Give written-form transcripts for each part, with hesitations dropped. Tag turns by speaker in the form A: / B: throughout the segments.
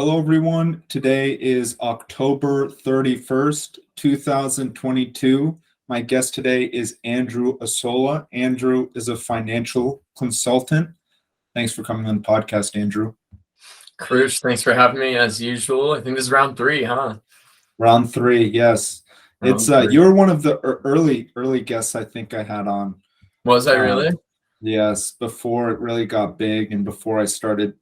A: Hello, everyone. Today is October 31st, 2022. My guest today is Andrew Ossola. Andrew is a financial consultant. Thanks for coming on the podcast, Andrew.
B: Krish, thanks for having me as usual. I think this is round three, huh?
A: Round three, yes.
B: Round three.
A: You were one of the early guests I think I had on.
B: Was I really?
A: Yes, before it really got big and before I started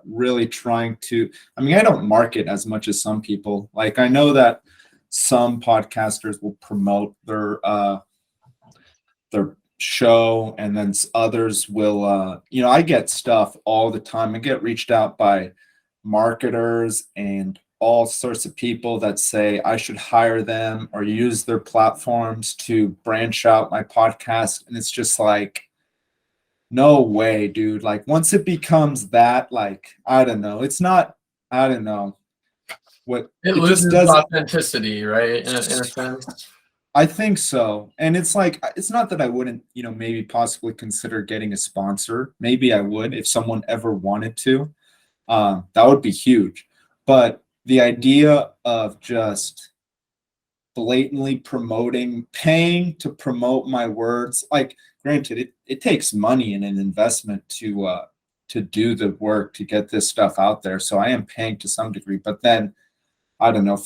A: really trying to, I don't market as much as some people. Like I know that some podcasters will promote their show and then others will, I get stuff all the time. I get reached out by marketers and all sorts of people that say I should hire them or use their platforms to branch out my podcast. And it's just like, no way, dude. Like once it becomes that, like, I don't know. It's not, I don't know. What
B: It
A: it just
B: loses
A: doesn't.
B: authenticity, right? In a sense.
A: I think so. And it's like, it's not that I wouldn't, maybe possibly consider getting a sponsor. Maybe I would if someone ever wanted to. That would be huge. But the idea of just blatantly paying to promote my words, like granted, it takes money and an investment to do the work to get this stuff out there. So I am paying to some degree, but then I don't know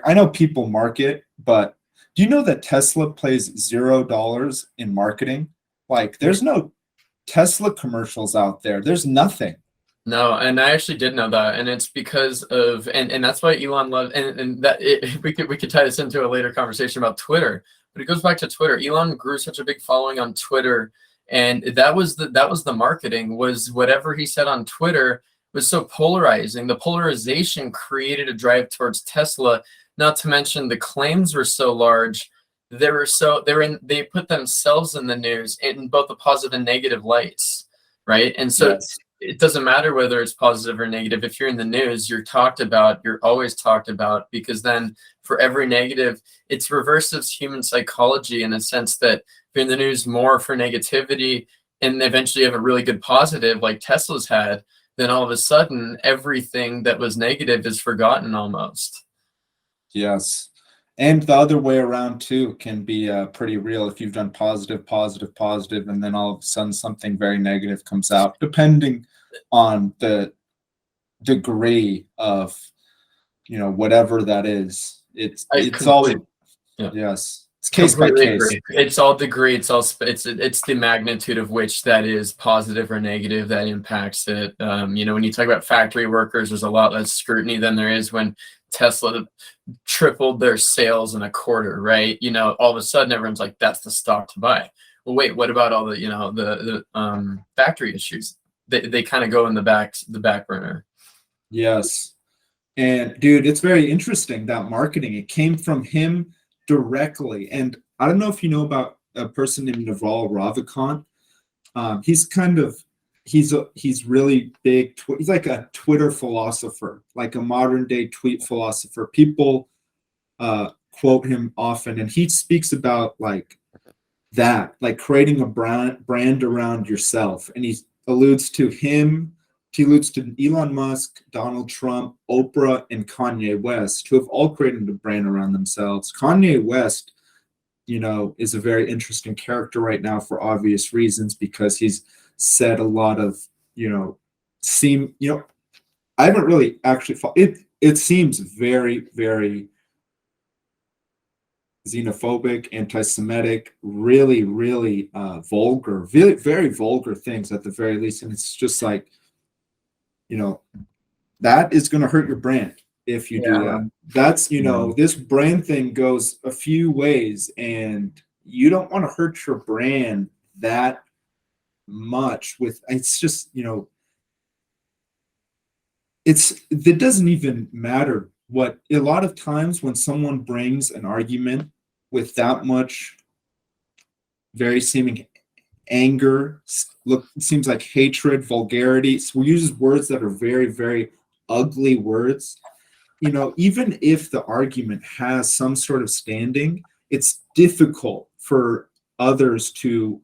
A: I know people market, but do you know that Tesla pays $0 in marketing? Like there's no Tesla commercials out there. There's nothing.
B: No, and I actually did know that, and it's because of and that's why Elon loves and that we could tie this into a later conversation about Twitter, but it goes back to Twitter. Elon grew such a big following on Twitter, and that was the marketing, was whatever he said on Twitter was so polarizing. The polarization created a drive towards Tesla. Not to mention the claims were so large. They put themselves in the news in both the positive and negative lights, right? And so
A: Yes.
B: it doesn't matter whether it's positive or negative. If you're in the news, you're always talked about, because then for every negative, it's reverses human psychology in a sense that if you're in the news more for negativity and eventually you have a really good positive like Tesla's had, then all of a sudden everything that was negative is forgotten almost.
A: Yes. And the other way around too can be pretty real if you've done positive, and then all of a sudden something very negative comes out, depending on the degree of, whatever that is. It's all,
B: yeah.
A: Yes. It's case by case.
B: Agree. It's all degree. It's the magnitude of which that is positive or negative that impacts it. When you talk about factory workers, there's a lot less scrutiny than there is when Tesla tripled their sales in a quarter, right? All of a sudden everyone's like, that's the stock to buy. Well, wait, what about all the the factory issues? They kind of go in the back burner.
A: Yes. And dude, it's very interesting that marketing, it came from him directly. And I don't know if you know about a person named Naval Ravikant. He's really big. He's like a Twitter philosopher, like a modern day tweet philosopher. People quote him often, and he speaks about like that, like creating a brand around yourself. And he alludes to Elon Musk, Donald Trump, Oprah, and Kanye West, who have all created a brand around themselves. Kanye West, is a very interesting character right now for obvious reasons, because he's said a lot of, I haven't really actually it seems very, very xenophobic, anti-Semitic, really, really vulgar, very, very vulgar things at the very least. And it's just like, that is going to hurt your brand if you do that. That's, this brand thing goes a few ways, and you don't want to hurt your brand that much it's just, it doesn't even matter what. A lot of times when someone brings an argument with that much very seeming anger, seems like hatred, vulgarity, so we use words that are very, very ugly words, even if the argument has some sort of standing, it's difficult for others to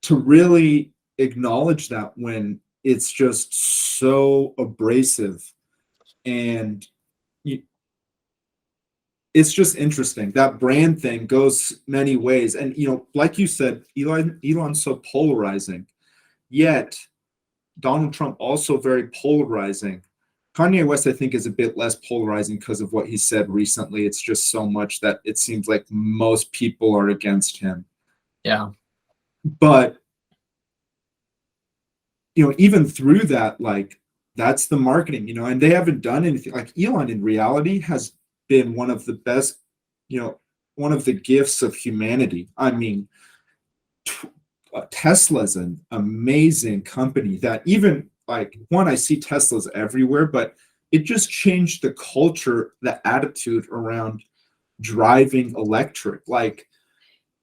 A: really acknowledge that when it's just so abrasive, and it's just interesting. That brand thing goes many ways, and like you said, Elon's so polarizing, yet Donald Trump also very polarizing. Kanye West, I think, is a bit less polarizing because of what he said recently. It's just so much that it seems like most people are against him.
B: Yeah.
A: But even through that, like, that's the marketing, and they haven't done anything. Like, Elon in reality has been one of the best, one of the gifts of humanity. I mean, Tesla's an amazing company that even, like, one, I see Teslas everywhere, but it just changed the culture, the attitude around driving electric. Like,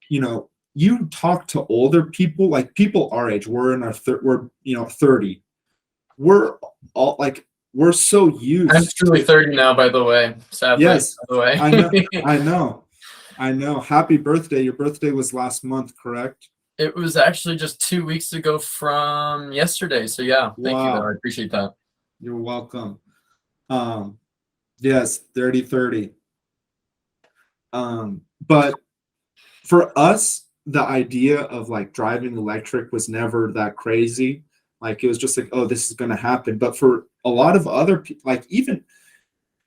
A: you talk to older people, like people our age, we're in our we're 30. We're all like, we're so used.
B: I'm truly 30 now, by the way. Sadly,
A: yes,
B: by the way.
A: I know. Happy birthday. Your birthday was last month, correct?
B: It was actually just 2 weeks ago from yesterday. So yeah, thank you, though. I appreciate that.
A: You're welcome. Yes, 30. But for us, the idea of like driving electric was never that crazy. Like, it was just like, oh, this is going to happen. But for a lot of other people, like, even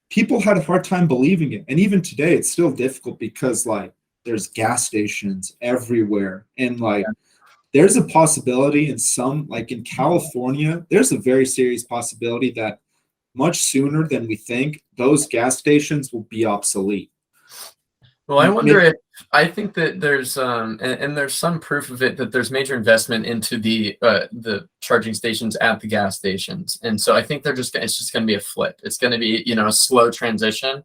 A: people had a hard time believing it. And even today, it's still difficult because, like, there's gas stations everywhere. And, like, there's a possibility in some, like in California, there's a very serious possibility that much sooner than we think, those gas stations will be obsolete.
B: Well, I wonder if, I think that there's and there's some proof of it, that there's major investment into the charging stations at the gas stations, and so I think it's just going to be a flip. It's going to be a slow transition.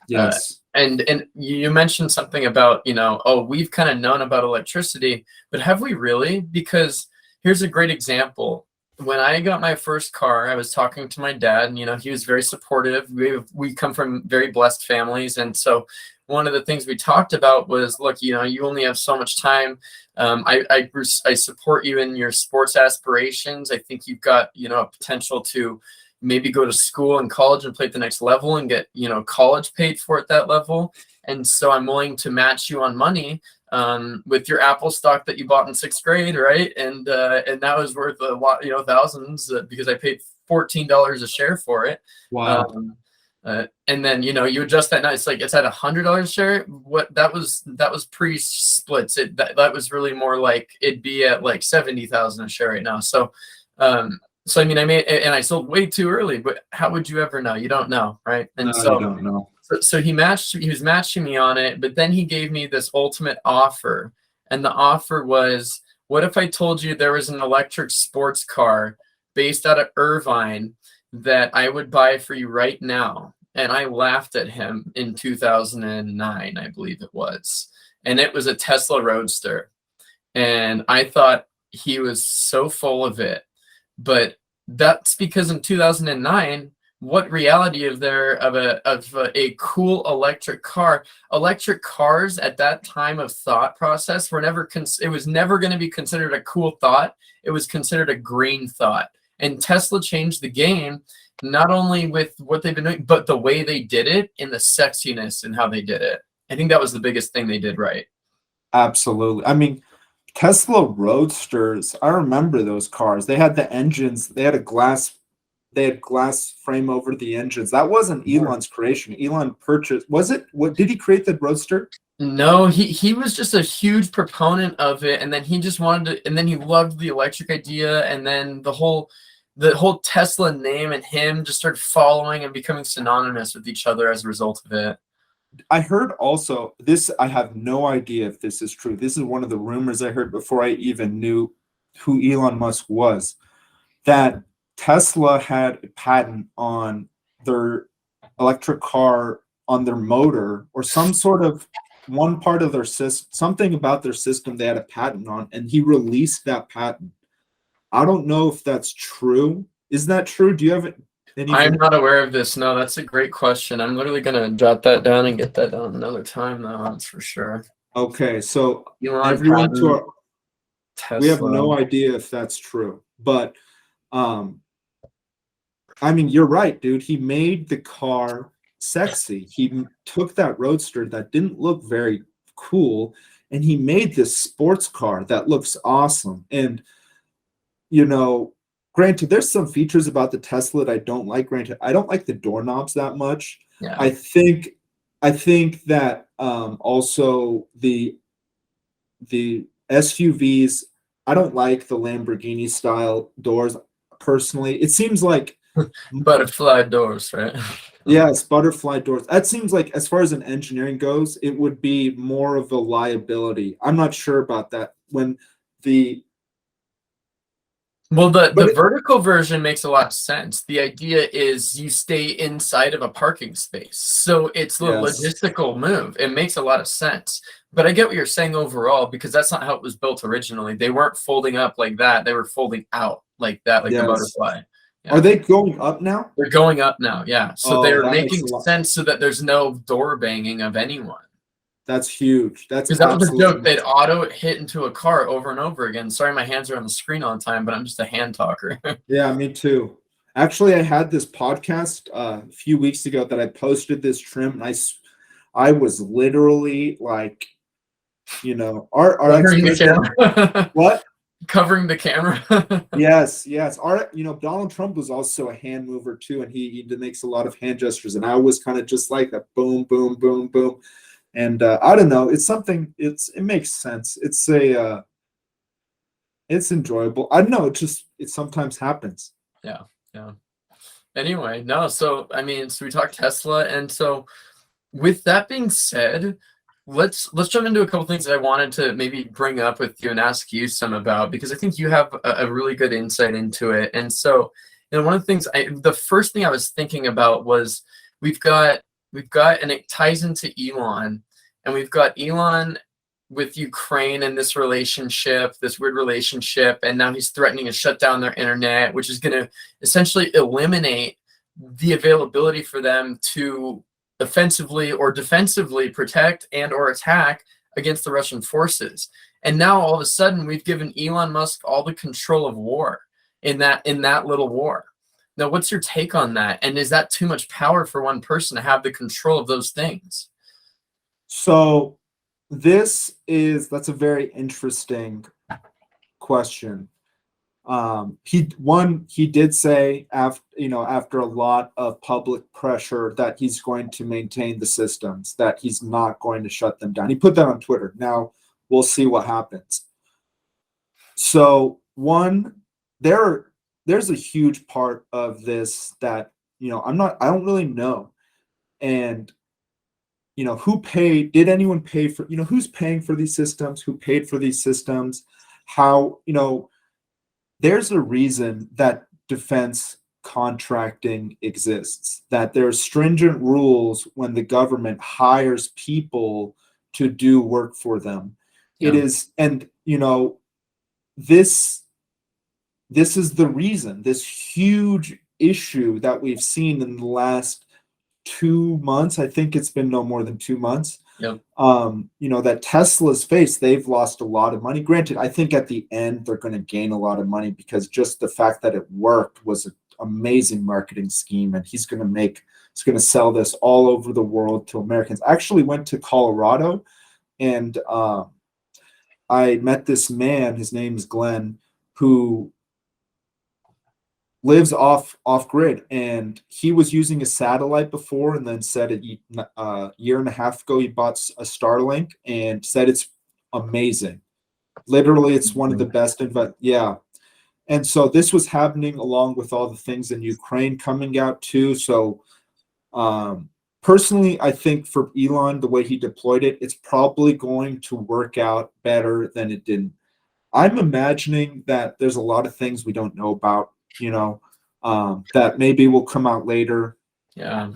A: Yes.
B: And you mentioned something about oh, we've kind of known about electricity, but have we really? Because here's a great example. When I got my first car, I was talking to my dad, and he was very supportive. We come from very blessed families, and so one of the things we talked about was, look, you only have so much time. I support you in your sports aspirations. I think you've got a potential to maybe go to school and college and play at the next level and get college paid for at that level. And so I'm willing to match you on money with your Apple stock that you bought in 6th grade, right? And that was worth a lot, thousands, because I paid $14 a share for it.
A: Wow.
B: And then you adjust that now. It's like it's at $100 a share. What that was pre-splits. That was really more like it'd be at like 70,000 a share right now. So I mean, I sold way too early. But how would you ever know? You don't know, right? And
A: no, you don't know.
B: So he was matching me on it, but then he gave me this ultimate offer, and the offer was, what if I told you there was an electric sports car based out of Irvine that I would buy for you right now? And I laughed at him in 2009, I believe it was. And it was a Tesla Roadster. And I thought he was so full of it. But that's because in 2009, what reality of a cool electric car? Electric cars at that time of thought process were never, it was never going to be considered a cool thought. It was considered a green thought. And Tesla changed the game, not only with what they've been doing, but the way they did it and the sexiness and how they did it. I think that was the biggest thing they did right.
A: Absolutely. I mean, Tesla Roadsters, I remember those cars. They had the engines, they had glass frame over the engines. That wasn't Elon's creation. Elon purchased, was it? What did he create, the Roadster?
B: No, he was just a huge proponent of it, and then he just wanted to, and then he loved the electric idea, and then the whole Tesla name and him just started following and becoming synonymous with each other as a result of it.
A: I heard also this, I have no idea if this is true. This is one of the rumors I heard before I even knew who Elon Musk was, that Tesla had a patent on their electric car, on their motor, or some sort of one part of their system, something about their system they had a patent on, and he released that patent. I don't know if that's true. Is that true? Do you have anything?
B: I'm not aware of this. No, that's a great question. I'm literally going to jot that down and get that down another time, though. That's for sure.
A: Okay, so everyone, we have no idea if that's true, but Um, I mean, you're right, dude. He made the car sexy. He took that roadster that didn't look very cool, and he made this sports car that looks awesome. And you know, granted, there's some features about the Tesla that I don't like. Granted, I don't like the doorknobs that much.
B: Yeah.
A: I think that also the SUVs, I don't like the Lamborghini style doors personally. It seems like
B: Butterfly doors, right?
A: yes, butterfly doors. That seems like, as far as an engineering goes, it would be more of a liability. I'm not sure about that. When the
B: Well, the
A: but it,
B: vertical version makes a lot of sense. The idea is you stay inside of a parking space. So it's the
A: yes,
B: logistical move. It makes a lot of sense. But I get what you're saying overall, because that's not how it was built originally. They weren't folding up like that. They were folding out like that, like the
A: yes.
B: butterfly.
A: Are
B: Yeah.
A: they going up now?
B: They're going up now. Yeah. So
A: Oh,
B: they're
A: that makes
B: making
A: a lot.
B: sense so that there's no door banging of anyone.
A: That's huge. That's
B: Because that was a
A: absolutely
B: joke. They'd
A: amazing.
B: auto hit into a car over and over again. Sorry, my hands are on the screen all the time, but I'm just a hand talker.
A: Yeah, me too. Actually, I had this podcast a few weeks ago that I posted this trim, and I was literally like, our
B: Covering the
A: ex-president.
B: camera.
A: What?
B: Covering the camera.
A: Yes, yes. Donald Trump was also a hand mover too, and he makes a lot of hand gestures, and I was kind of just like that, boom, boom, boom, boom. And I don't know. It's something. It makes sense. It's enjoyable. I don't know. It sometimes happens.
B: Yeah, yeah. Anyway, no, so I mean, so we talked Tesla, and so with that being said, let's jump into a couple things that I wanted to maybe bring up with you and ask you some about, because I think you have a really good insight into it. And so, one of the things the first thing I was thinking about was we've got and it ties into Elon, and we've got Elon with Ukraine and this relationship, this weird relationship, and now he's threatening to shut down their internet, which is going to essentially eliminate the availability for them to offensively or defensively protect and or attack against the Russian forces. And now all of a sudden we've given Elon Musk all the control of war in that little war. Now, what's your take on that? And is that too much power for one person to have the control of those things?
A: So that's a very interesting question. He did say after a lot of public pressure that he's going to maintain the systems, that he's not going to shut them down. He put that on Twitter. Now we'll see what happens. So there's a huge part of this that I don't really know. And did anyone pay for, who's paying for these systems, who paid for these systems, how, there's a reason that defense contracting exists, that there are stringent rules when the government hires people to do work for them.
B: Yeah.
A: It is, and this is the reason, this huge issue that we've seen in the last 2 months. I think it's been no more than 2 months.
B: Yep.
A: That Tesla's face, they've lost a lot of money. Granted, I think at the end they're going to gain a lot of money, because just the fact that it worked was an amazing marketing scheme, and he's going to sell this all over the world to Americans. I actually went to Colorado, and I met this man, his name is Glenn, who lives off grid, and he was using a satellite before, and then said a year and a half ago he bought a Starlink and said it's amazing. Literally, it's one of the best yeah. And so this was happening along with all the things in Ukraine coming out too. So personally, I think for Elon, the way he deployed it, it's probably going to work out better than it didn't. I'm imagining that there's a lot of things we don't know about, that maybe will come out later.
B: Yeah.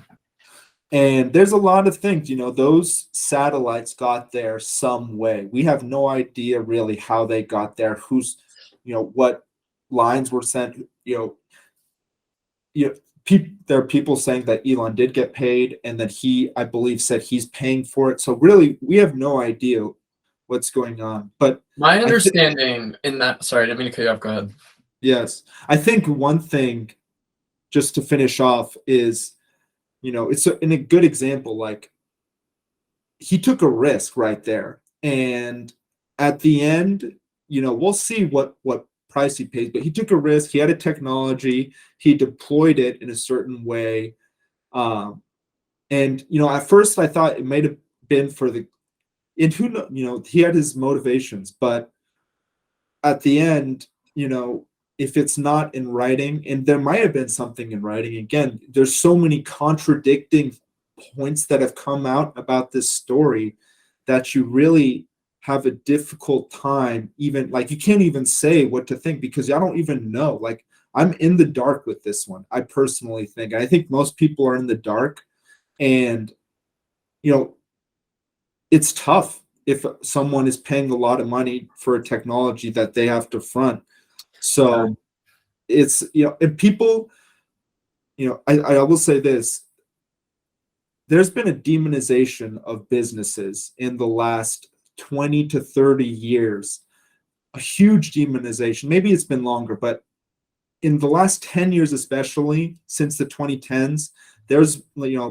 A: And there's a lot of things, those satellites got there some way. We have no idea really how they got there, what lines were sent, there are people saying that Elon did get paid, and that he, I believe, said he's paying for it. So really, we have no idea what's going on. But
B: my understanding in that, sorry, I didn't mean to cut you off. Go ahead.
A: Yes. I think one thing, just to finish off, is, it's in a good example. Like, he took a risk right there, and at the end, we'll see what price he pays. But he took a risk. He had a technology. He deployed it in a certain way. And at first I thought it might have been for the, and who he had his motivations, but at the end, if it's not in writing, and there might have been something in writing, again, there's so many contradicting points that have come out about this story that you really have a difficult time, even like you can't even say what to think, because I don't even know. Like, I'm in the dark with this one. I personally think, I think most people are in the dark, and it's tough if someone is paying a lot of money for a technology that they have to front. So it's, and people, I will say this: there's been a demonization of businesses in the last 20 to 30 years, a huge demonization. Maybe it's been longer, but in the last 10 years, especially since the 2010s, there's,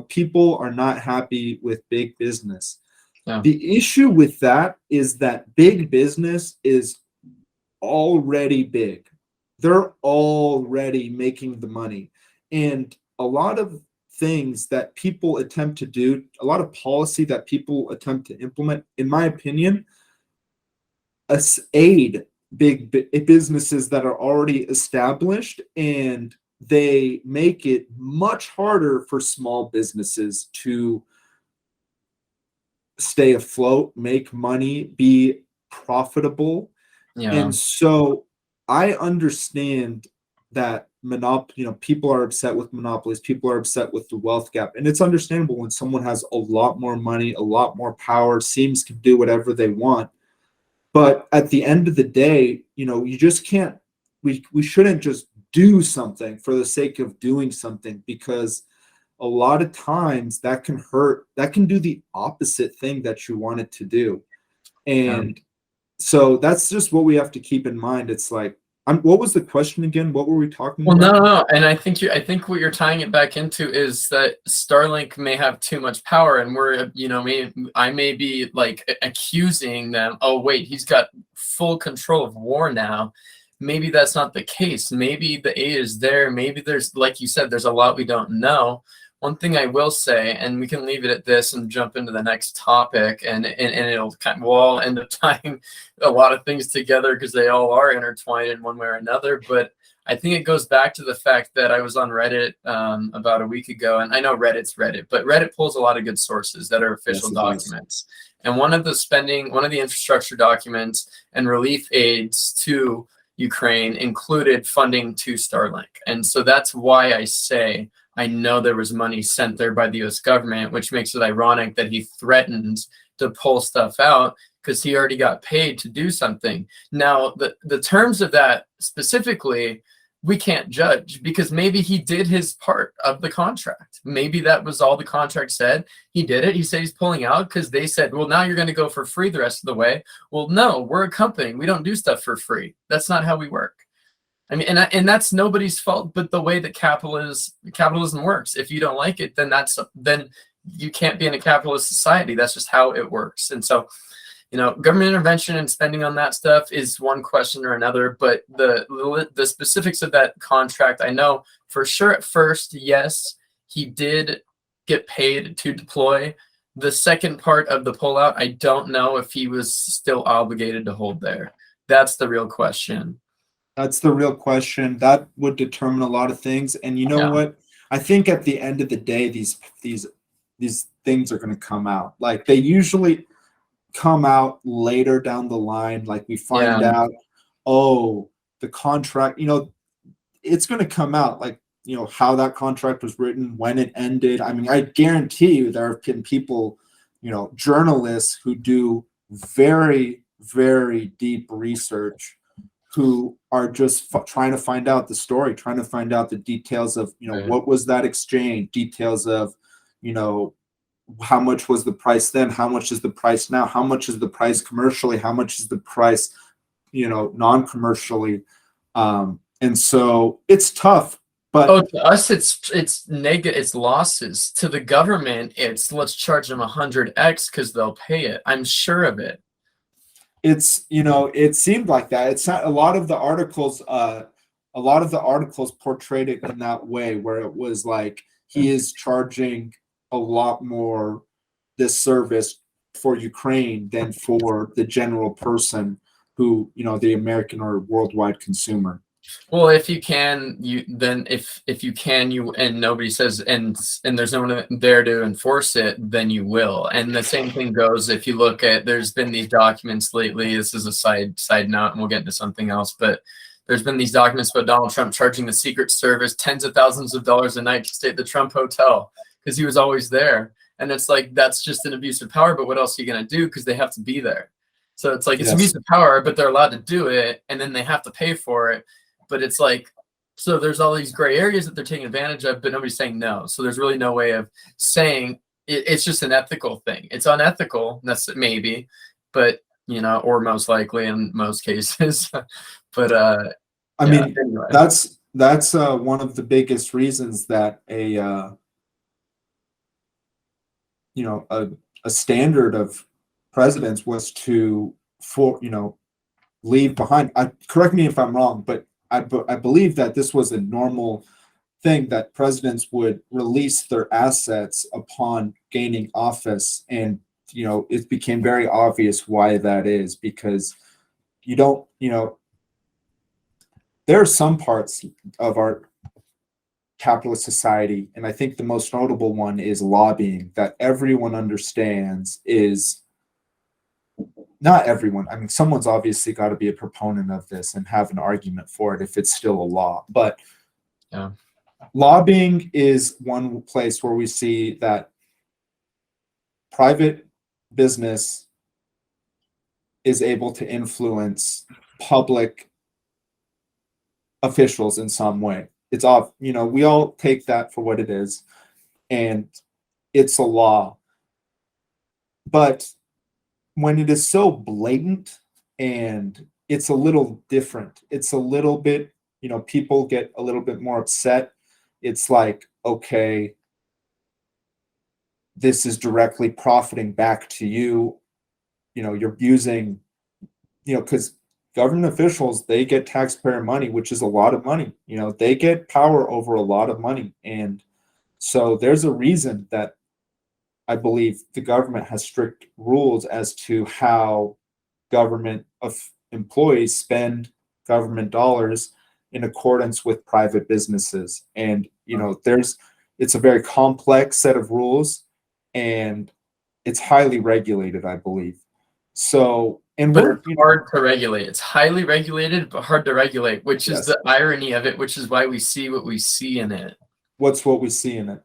A: people are not happy with big business.
B: Yeah.
A: The issue with that is that big business is already big. They're already making the money. And a lot of things that people attempt to do, a lot of policy that people attempt to implement, in my opinion, aid big businesses that are already established, and they make it much harder for small businesses to stay afloat, make money, be profitable.
B: Yeah.
A: And so I understand that people are upset with monopolies, people are upset with the wealth gap. And it's understandable when someone has a lot more money, a lot more power, seems to do whatever they want. But at the end of the day, you just can't, we shouldn't just do something for the sake of doing something, because a lot of times that can hurt, that can do the opposite thing that you want it to do. And so that's just what we have to keep in mind. It's like, what was the question again? What were we talking
B: Well,
A: about?
B: no. And I think what you're tying it back into is that Starlink may have too much power, and I may be like accusing them, oh wait, he's got full control of war now. Maybe that's not the case. Maybe the aid is there. Maybe there's, like you said, there's a lot we don't know. One thing I will say, and we can leave it at this and jump into the next topic, and we'll all end up tying a lot of things together because they all are intertwined in one way or another. But I think it goes back to the fact that I was on Reddit about a week ago, and I know Reddit's Reddit, but Reddit pulls a lot of good sources that are official documents. And one of the infrastructure documents and relief aids to Ukraine included funding to Starlink. And so that's why I say I know there was money sent there by the US government, which makes it ironic that he threatened to pull stuff out because he already got paid to do something. Now, the terms of that specifically, we can't judge, because maybe he did his part of the contract. Maybe that was all the contract said. He did it. He said he's pulling out because they said, well, now you're going to go for free the rest of the way. Well, no, we're a company. We don't do stuff for free. That's not how we work. I mean, and that's nobody's fault, but the way that capitalism works. If you don't like it, then you can't be in a capitalist society. That's just how it works. And so, government intervention and spending on that stuff is one question or another, but the specifics of that contract, I know for sure at first, yes, he did get paid to deploy. The second part of the pullout, I don't know if he was still obligated to hold there. That's the real question.
A: That's the real question. That would determine a lot of things. And you know what? I think at the end of the day, these things are going to come out. Like, they usually come out later down the line. Like, we find out, oh, the contract, it's going to come out, like, how that contract was written, when it ended. I mean, I guarantee you there have been people, journalists who do very, very deep research, who are just trying to find out the story, trying to find out the details of, what was that exchange, details of, how much was the price then, how much is the price now, how much is the price commercially, how much is the price, non-commercially. And so it's tough,
B: Oh,
A: but
B: to us, it's negative. It's losses. To the government, it's let's charge them 100x because they'll pay it. I'm sure of it.
A: it's, it seemed like that. It's not a lot of the articles, portrayed it in that way, where it was like he is charging a lot more this service for Ukraine than for the general person who, the American or worldwide consumer.
B: Well, if you can, you then if you can, you and nobody says and there's no one there to enforce it, then you will. And the same thing goes if you look at there's been these documents lately. This is a side note, and we'll get into something else, but there's been these documents about Donald Trump charging the Secret Service tens of thousands of dollars a night to stay at the Trump Hotel because he was always there. And it's like that's just an abuse of power. But what else are you gonna do? Because they have to be there. So it's like it's abuse
A: Yes.
B: of power, but they're allowed to do it, and then they have to pay for it. But it's like, so there's all these gray areas that they're taking advantage of, but nobody's saying no. So there's really no way of saying it's just an ethical thing. It's unethical, that's maybe, but or most likely in most cases. But
A: I
B: yeah,
A: mean,
B: anyway.
A: that's one of the biggest reasons that a standard of presidents was to leave behind. Correct me if I'm wrong, but I believe that this was a normal thing that presidents would release their assets upon gaining office, and it became very obvious why that is, because you don't there are some parts of our capitalist society, and I think the most notable one is lobbying, that everyone understands is not everyone. I mean, someone's obviously got to be a proponent of this and have an argument for it if it's still a law. But
B: Yeah.
A: lobbying is one place where we see that private business is able to influence public officials in some way. It's off, we all take that for what it is, and it's a law. But when it is so blatant and it's a little different, it's a little bit, people get a little bit more upset. It's like, okay, this is directly profiting back to you. You're using, because government officials, they get taxpayer money, which is a lot of money. They get power over a lot of money. And so there's a reason that I believe the government has strict rules as to how government employees spend government dollars in accordance with private businesses. And it's a very complex set of rules, and it's highly regulated, I believe. So, and
B: But it's hard to regulate. It's highly regulated, but hard to regulate, which
A: yes,
B: is the irony of it, which is why we see what we see in it.
A: What's what we see in it?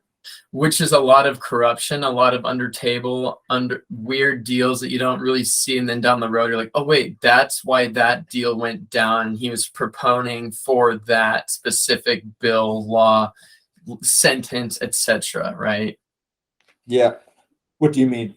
B: Which is a lot of corruption, a lot of weird deals that you don't really see. And then down the road, you're like, oh, wait, that's why that deal went down. He was proponing for that specific bill, law, sentence, etc. Right?
A: Yeah. What do you mean?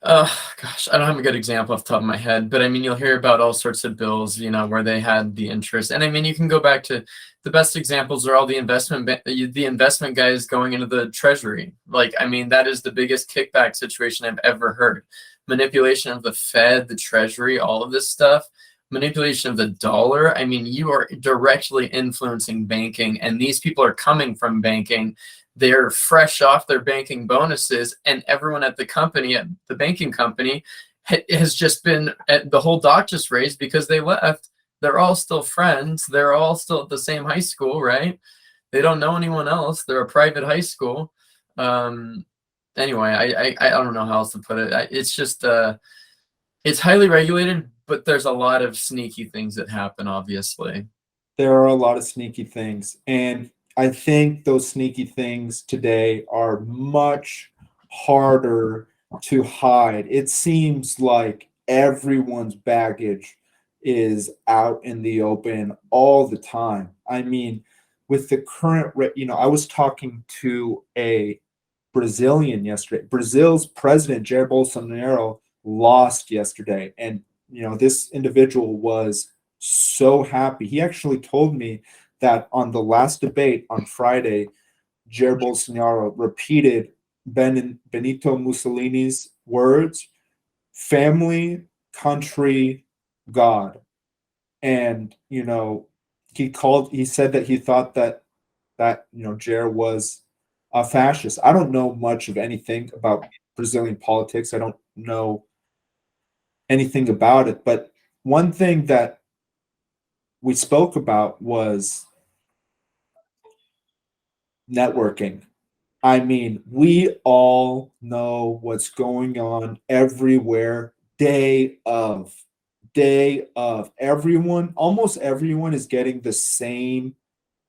B: Gosh, I don't have a good example off the top of my head, but I mean, you'll hear about all sorts of bills, where they had the interest. And I mean, you can go back to the best examples are all the investment guys going into the treasury. Like, I mean, that is the biggest kickback situation I've ever heard. Manipulation of the Fed, the treasury, all of this stuff, manipulation of the dollar. I mean, you are directly influencing banking, and these people are coming from banking. They're fresh off their banking bonuses, and everyone at the company, at the banking company, has just been the whole dock just raised because they left. They're all still friends. They're all still at the same high school, right? They don't know anyone else. They're a private high school. Anyway, I don't know how else to put it. It's just it's highly regulated, but there's a lot of sneaky things that happen. Obviously,
A: there are a lot of sneaky things, and I think those sneaky things today are much harder to hide. It seems like everyone's baggage is out in the open all the time. I mean, with the current, I was talking to a Brazilian yesterday. Brazil's president, Jair Bolsonaro, lost yesterday. And, this individual was so happy. He actually told me that on the last debate on Friday, Jair Bolsonaro repeated Benito Mussolini's words: family, country, God. And he said that he thought that Jair was a fascist. I don't know much of anything about Brazilian politics. I don't know anything about it, but one thing that we spoke about was networking. I mean, we all know what's going on everywhere, day of. Almost everyone is getting the same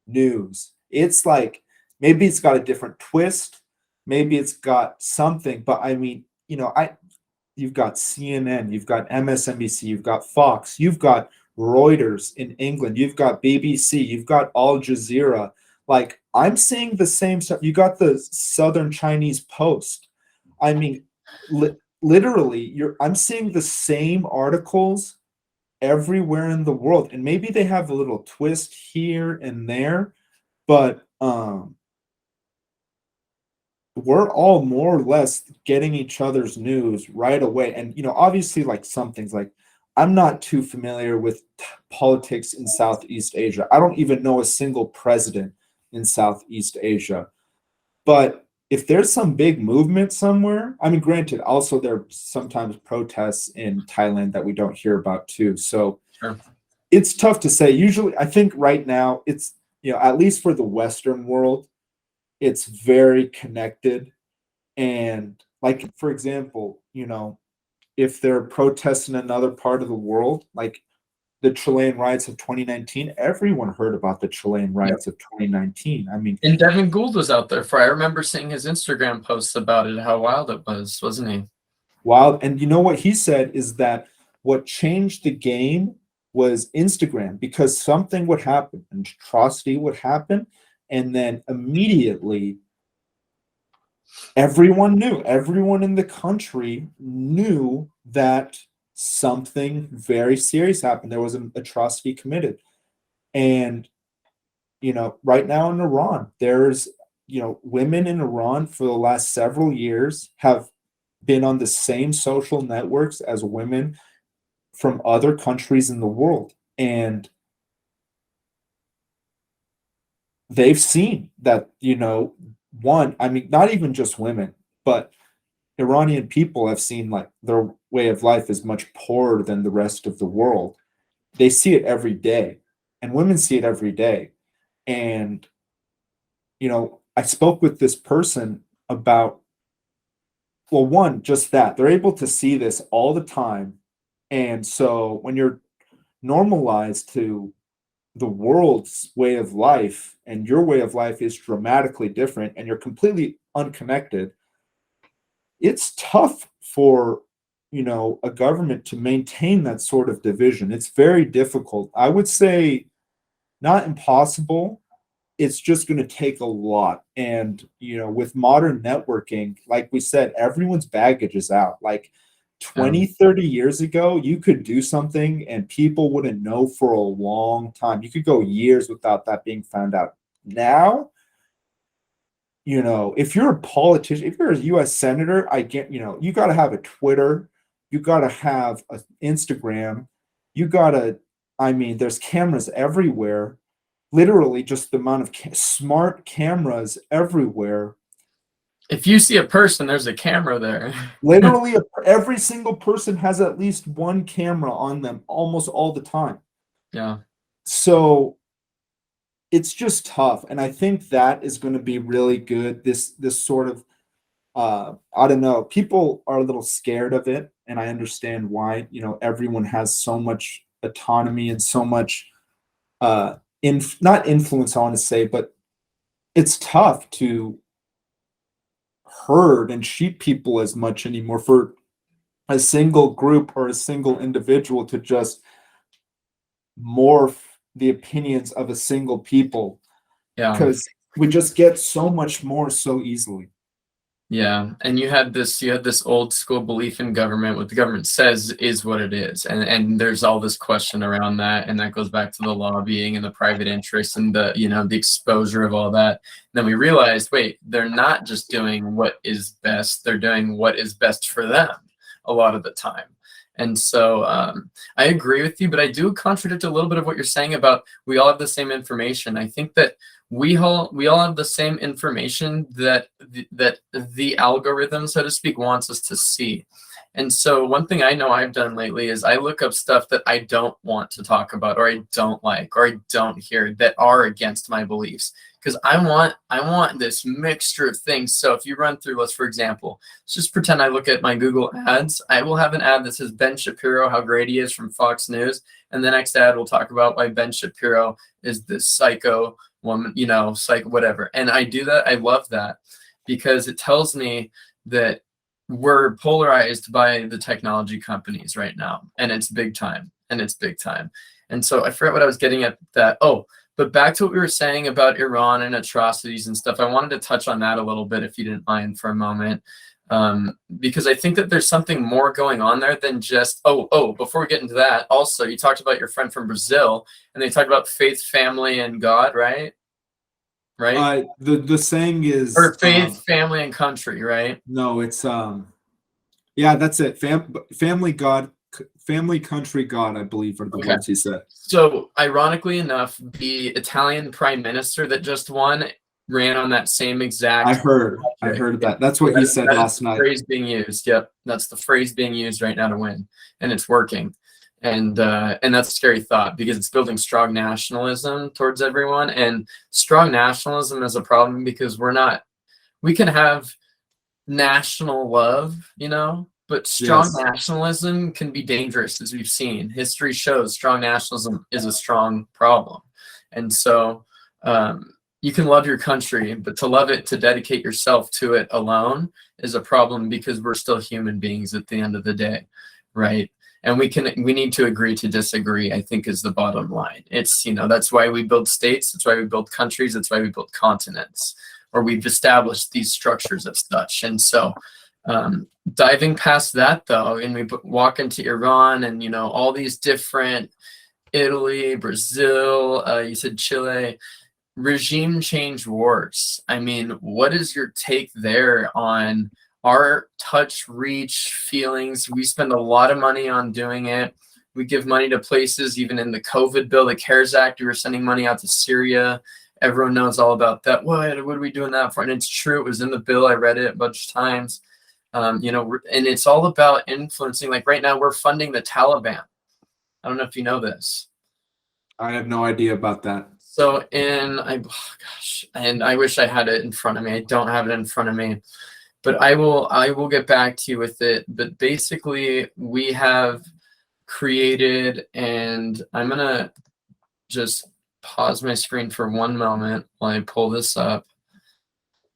A: news. It's like maybe it's got a different twist, maybe it's got something, but I mean, you've got CNN, you've got MSNBC, you've got Fox, you've got Reuters in England, you've got BBC, you've got Al Jazeera. Like, I'm seeing the same stuff. You got the Southern Chinese Post. I mean, literally, I'm seeing the same articles everywhere in the world, and maybe they have a little twist here and there, but we're all more or less getting each other's news right away. And obviously, like, some things, like, I'm not too familiar with politics in Southeast Asia. I don't even know a single president in Southeast Asia. But if there's some big movement somewhere, I mean, granted, also there are sometimes protests in Thailand that we don't hear about too. So
B: Sure.
A: it's tough to say. Usually, I think right now it's, at least for the Western world, it's very connected. And, like, for example, if there are protests in another part of the world, like the Chilean riots of 2019, everyone heard about the Chilean riots of 2019. I mean,
B: And Devin Gould was out there for. I remember seeing his Instagram posts about it. How wild it was, wasn't he?
A: wild. And what he said is that what changed the game was Instagram, because something would happen, an atrocity would happen, and then immediately everyone in the country knew that something very serious happened. There was an atrocity committed. And right now in Iran, there's women in Iran for the last several years have been on the same social networks as women from other countries in the world, and they've seen that, one, I mean, not even just women, but Iranian people have seen, like, their way of life is much poorer than the rest of the world. They see it every day, and women see it every day. And I spoke with this person about, well, one, just that they're able to see this all the time. And so when you're normalized to the world's way of life and your way of life is dramatically different and you're completely unconnected, it's tough for a government to maintain that sort of division. It's very difficult. I would say not impossible. It's just going to take a lot. And with modern networking, like we said, everyone's baggage is out. Like 20-30 years ago, you could do something and people wouldn't know for a long time. You could go years without that being found out. Now, if you're a politician, if you're a US senator, I get, you got to have a Twitter, you got to have an Instagram, I mean, there's cameras everywhere. Literally, just the amount of smart cameras everywhere.
B: If you see a person, there's a camera there.
A: Literally, every single person has at least one camera on them almost all the time.
B: Yeah.
A: So it's just tough, and I think that is going to be really good. This sort of, I don't know, people are a little scared of it, and I understand why. Everyone has so much autonomy and so much not influence, I want to say, but it's tough to herd and sheep people as much anymore, for a single group or a single individual to just morph the opinions of a single people,
B: Yeah.
A: because we just get so much more so easily.
B: Yeah, and you had this old school belief in government. What the government says is what it is, and there's all this question around that, and that goes back to the lobbying and the private interests and the the exposure of all that. And then we realized, wait, they're not just doing what is best; they're doing what is best for them a lot of the time. And so I agree with you, but I do contradict a little bit of what you're saying about we all have the same information. I think that we all have the same information that the algorithm, so to speak, wants us to see. And so one thing I know I've done lately is I look up stuff that I don't want to talk about, or I don't like, or I don't hear, that are against my beliefs, because I want this mixture of things. So if you run through, for example, let's just pretend I look at my Google ads. I will have an ad that says Ben Shapiro, how great he is, from Fox News, and the next ad will talk about why Ben Shapiro is this psycho woman, psych whatever. And I do that. I love that because it tells me that we're polarized by the technology companies right now, and it's big time. And so I forgot what I was getting at that. Oh, but back to what we were saying about Iran and atrocities and stuff. I wanted to touch on that a little bit, if you didn't mind, for a moment. Because I think that there's something more going on there than just, before we get into that, also, you talked about your friend from Brazil, and they talked about faith, family, and God, right? Right?
A: The saying is,
B: or faith, family, and country, right?
A: no, it's yeah, that's it. Family, God, family, country, God, I believe are the words he said.
B: So ironically enough, the Italian prime minister that just won ran on that same exact.
A: I heard that. That's what he said last night.
B: Phrase being used. Yep, that's the phrase being used right now to win, and it's working. And that's a scary thought, because it's building strong nationalism towards everyone, and strong nationalism is a problem because we can have national love, but strong nationalism can be dangerous, as we've seen. History shows strong nationalism is a strong problem. And so you can love your country, but to love it, to dedicate yourself to it alone, is a problem, because we're still human beings at the end of the day, right? And we need to agree to disagree, I think, is the bottom line. It's, that's why we build states, that's why we build countries, that's why we build continents, or we've established these structures as such. And so diving past that, though, and we walk into Iran and, all these different, Italy, Brazil, you said Chile, regime change wars. I mean, what is your take there on our touch, reach, feelings? We spend a lot of money on doing it. We give money to places, even in the COVID bill, the CARES Act, we were sending money out to Syria. Everyone knows all about that. What are we doing that for? And it's true, it was in the bill. I read it a bunch of times. And it's all about influencing. Like right now, we're funding the Taliban. I don't know if you know this.
A: I have no idea about that.
B: So and I wish I had it in front of me. I don't have it in front of me. But I will get back to you with it. But basically, we have created, and I'm going to just pause my screen for one moment while I pull this up,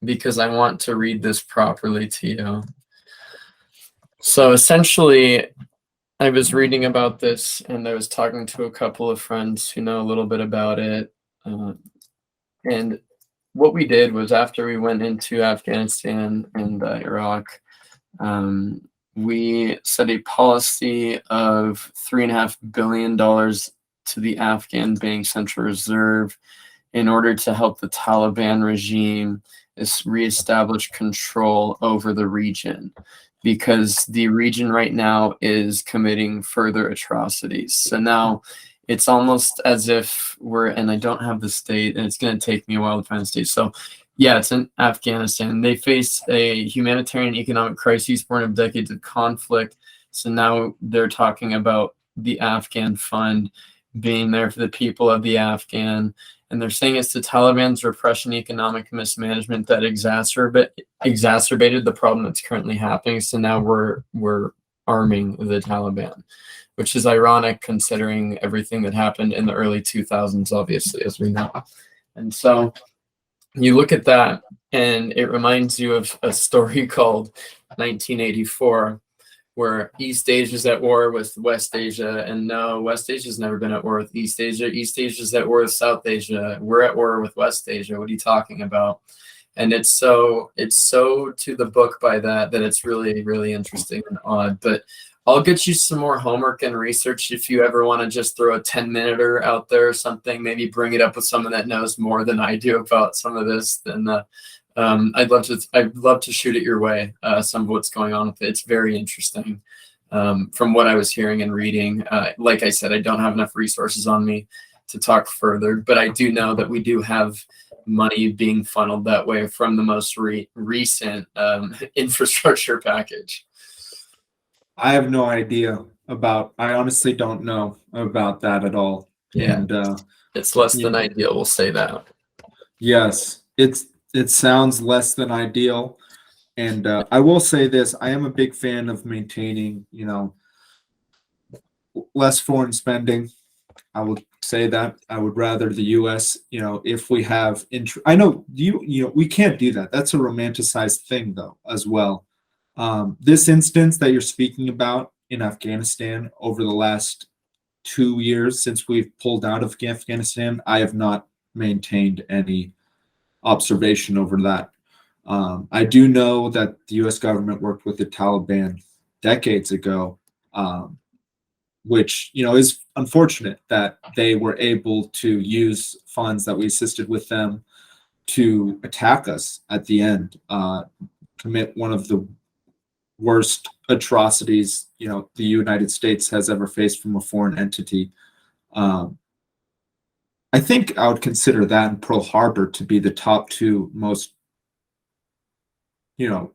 B: because I want to read this properly to you. So essentially, I was reading about this, and I was talking to a couple of friends who know a little bit about it. And what we did was, after we went into Afghanistan and Iraq, we set a policy of $3.5 billion to the Afghan Bank Central Reserve in order to help the Taliban regime reestablish control over the region, because the region right now is committing further atrocities. So now it's almost as if and I don't have the state, and it's going to take me a while to find the state. So yeah, it's in Afghanistan. They face a humanitarian economic crisis born of decades of conflict. So now they're talking about the Afghan fund being there for the people of the Afghan. And they're saying it's the Taliban's repression, economic mismanagement that exacerbated the problem that's currently happening. So now we're arming the Taliban, which is ironic considering everything that happened in the early 2000s, obviously, as we know. And so you look at that, and it reminds you of a story called 1984, where East Asia's at war with West Asia. And no, West Asia's never been at war with East Asia. East Asia's at war with South Asia. We're at war with West Asia. What are you talking about? and it's so to the book by that it's really, really interesting and odd. But I'll get you some more homework and research if you ever want to just throw a 10-minuter out there or something. Maybe bring it up with someone that knows more than I do about some of this. Then I'd love to shoot it your way. Some of what's going on with it. It's very interesting. From what I was hearing and reading, like I said, I don't have enough resources on me to talk further, but I do know that we do have money being funneled that way from the most recent infrastructure package.
A: I have no idea about. I honestly don't know about that at all.
B: Yeah.
A: And
B: it's less than ideal. We'll say that.
A: Yes, it sounds less than ideal. And I will say this: I am a big fan of maintaining, less foreign spending. I would say that I would rather the U.S. If we have, I know we can't do that. That's a romanticized thing, though, as well. This instance that you're speaking about in Afghanistan over the last 2 years since we've pulled out of Afghanistan, I have not maintained any observation over that. I do know that the U.S. government worked with the Taliban decades ago, which is unfortunate that they were able to use funds that we assisted with them to attack us at the end, commit one of the worst atrocities the United States has ever faced from a foreign entity. I think I would consider that and Pearl Harbor to be the top two most,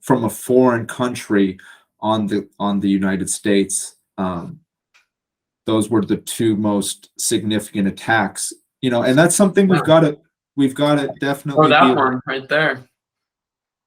A: from a foreign country on the United States. Those were the two most significant attacks, and that's something we've got to definitely.
B: Oh, that one right there.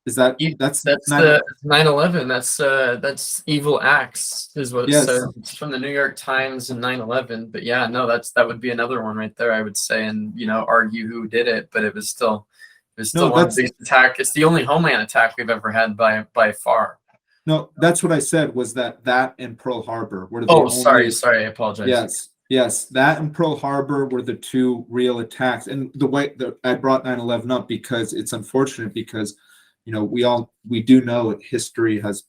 A: Is that's
B: the 9/11? That's evil acts is what it says. It's from the New York Times and 9/11. But yeah, no, that would be another one right there, I would say, and argue who did it, but it was still one big attack. It's the only homeland attack we've ever had by far.
A: No, that's what I said, was that and Pearl Harbor were the only.
B: Sorry, I apologize.
A: Yes, that and Pearl Harbor were the two real attacks. And the way that I brought 9/11 up because it's unfortunate because we do know history has,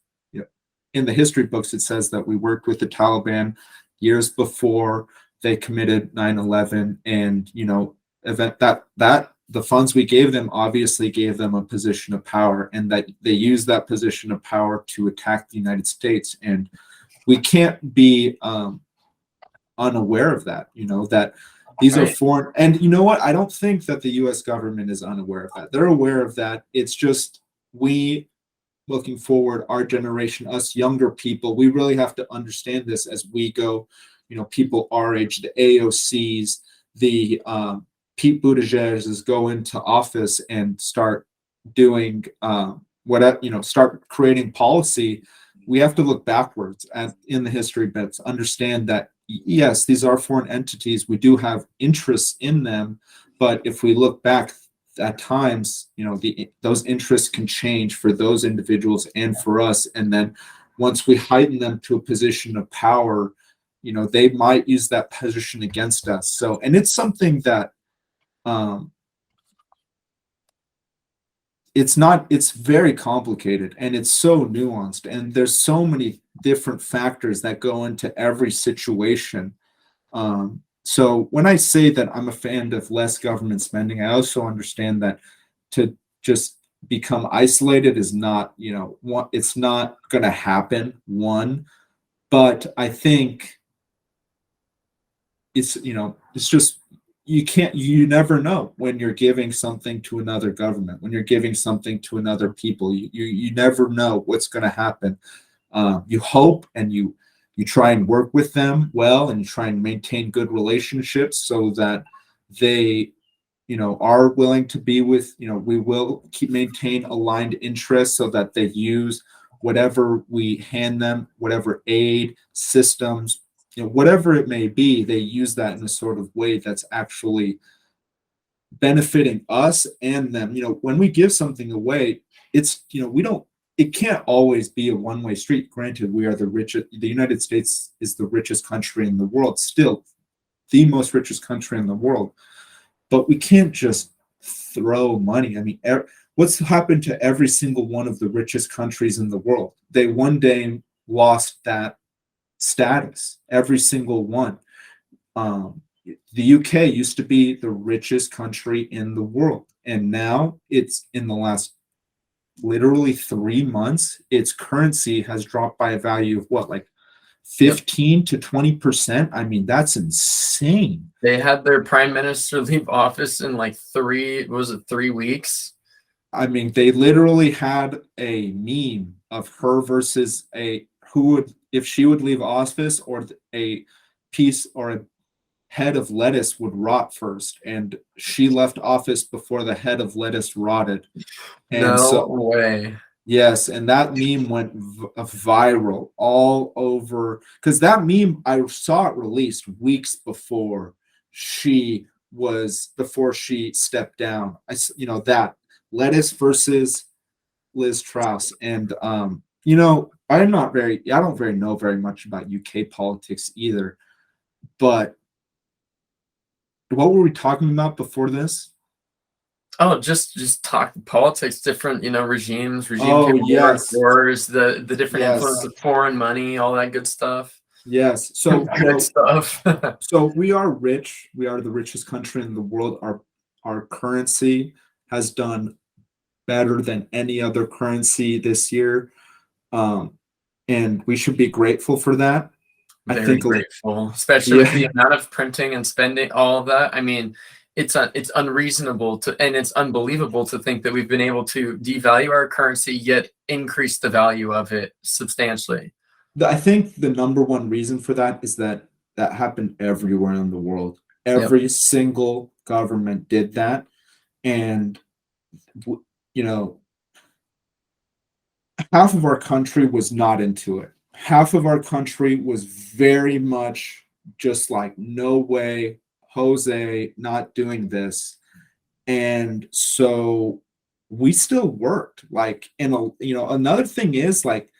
A: in the history books, it says that we worked with the Taliban years before they committed 9/11, and event that the funds we gave them obviously gave them a position of power, and that they used that position of power to attack the United States. And we can't be unaware of that, that these are foreign. And you know what? I don't think that the U.S. government is unaware of that. They're aware of that. It's just we, looking forward, our generation, us younger people, we really have to understand this as we go, people our age, the AOCs, the Pete Buttigieg's go into office and start doing start creating policy. We have to look backwards in the history bits, understand that yes, these are foreign entities. We do have interests in them, but if we look back at times, those interests can change for those individuals and for us. And then once we heighten them to a position of power, they might use that position against us. So, and it's something that it's very complicated and it's so nuanced, and there's so many different factors that go into every situation. So when I say that I'm a fan of less government spending, I also understand that to just become isolated is not, it's not going to happen, but I think it's just, you never know when you're giving something to another government, when you're giving something to another people, you never know what's going to happen. You hope and you try and work with them well, and you try and maintain good relationships so that they, are willing to be with, we will maintain aligned interests so that they use whatever we hand them, whatever aid, systems, whatever it may be, they use that in a sort of way that's actually benefiting us and them. When we give something away, it's, it can't always be a one-way street. Granted, we are the richest, the United States is the richest country in the world, still the most richest country in the world, but we can't just throw money. I mean, What's happened to every single one of the richest countries in the world? They one day lost that status. Every single one. The UK used to be the richest country in the world, and now it's in the last literally 3 months, its currency has dropped by a value of what, like 15 to 20%? I mean, that's insane.
B: They had their prime minister leave office in like 3 weeks?
A: I mean, they literally had a meme of her versus a who would, if she would leave office, or a piece or a head of lettuce would rot first, and she left office before the head of lettuce rotted. And
B: No
A: so,
B: way.
A: yes, and that meme went viral all over, because that meme, I saw it released weeks before she stepped down. That lettuce versus Liz Truss, and I don't very know very much about UK politics either, but what were we talking about before this?
B: Oh, just talk politics, different, regime
A: Oh,
B: wars,
A: yes.
B: the different influence
A: Yes.
B: of foreign money, all that good stuff.
A: Yes. So,
B: Good stuff.
A: so we are rich. We are the richest country in the world. Our currency has done better than any other currency this year. And we should be grateful for that. I
B: Very
A: think,
B: grateful, especially with the amount of printing and spending, all of that. I mean, it's unreasonable and it's unbelievable to think that we've been able to devalue our currency yet increase the value of it substantially.
A: I think the number one reason for that is that happened everywhere in the world.
B: Yep.
A: Every single government did that. And, half of our country was not into it. Half of our country was very much just like, no way, Jose, not doing this. And so we still worked. Like, another thing is, like,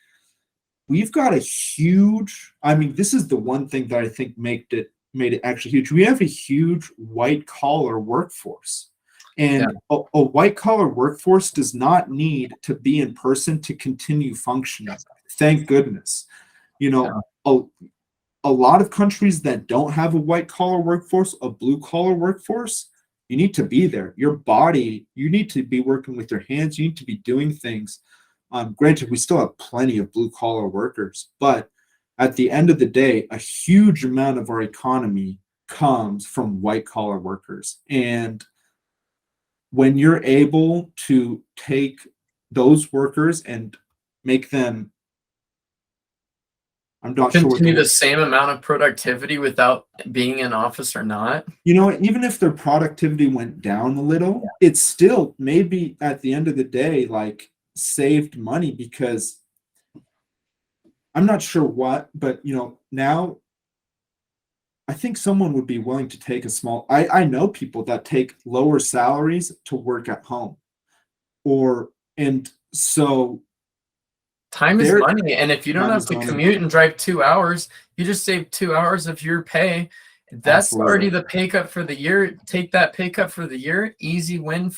A: we've got a huge, I mean, this is the one thing that I think made it actually huge. We have a huge white collar workforce. And a white collar workforce does not need to be in person to continue functioning. Thank goodness. A lot of countries that don't have a white collar workforce, a blue collar workforce, you need to be there. Your body, you need to be working with your hands. You need to be doing things. Granted, we still have plenty of blue collar workers, but at the end of the day, a huge amount of our economy comes from white collar workers. And when you're able to take those workers and make them, I'm not sure
B: continue the same amount of productivity without being in office or not.
A: Even if their productivity went down a little, it's still maybe at the end of the day, like, saved money, because I'm not sure what, but now I think someone would be willing to take I know people that take lower salaries to work at home, and so
B: time is money. And if you don't have to commute and drive 2 hours, you just save 2 hours of your pay. That's already the pay cut for the year. Take that pay cut for the year. Easy win.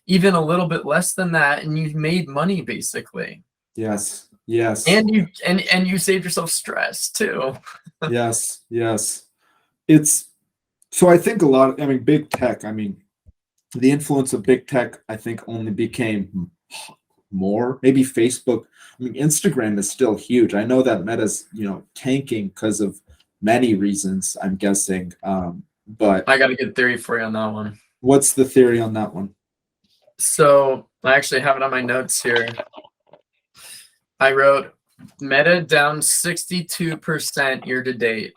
B: Even a little bit less than that, and you've made money basically.
A: Yes.
B: And you saved yourself stress too.
A: Yes. It's so I think big tech. The influence of big tech, I think, only became more. Maybe Facebook. Instagram is still huge. I know that Meta's tanking because of many reasons, I'm guessing. But
B: I got a good theory for you on that one.
A: What's the theory on that one?
B: So I actually have it on my notes here. I wrote Meta down 62% year to date.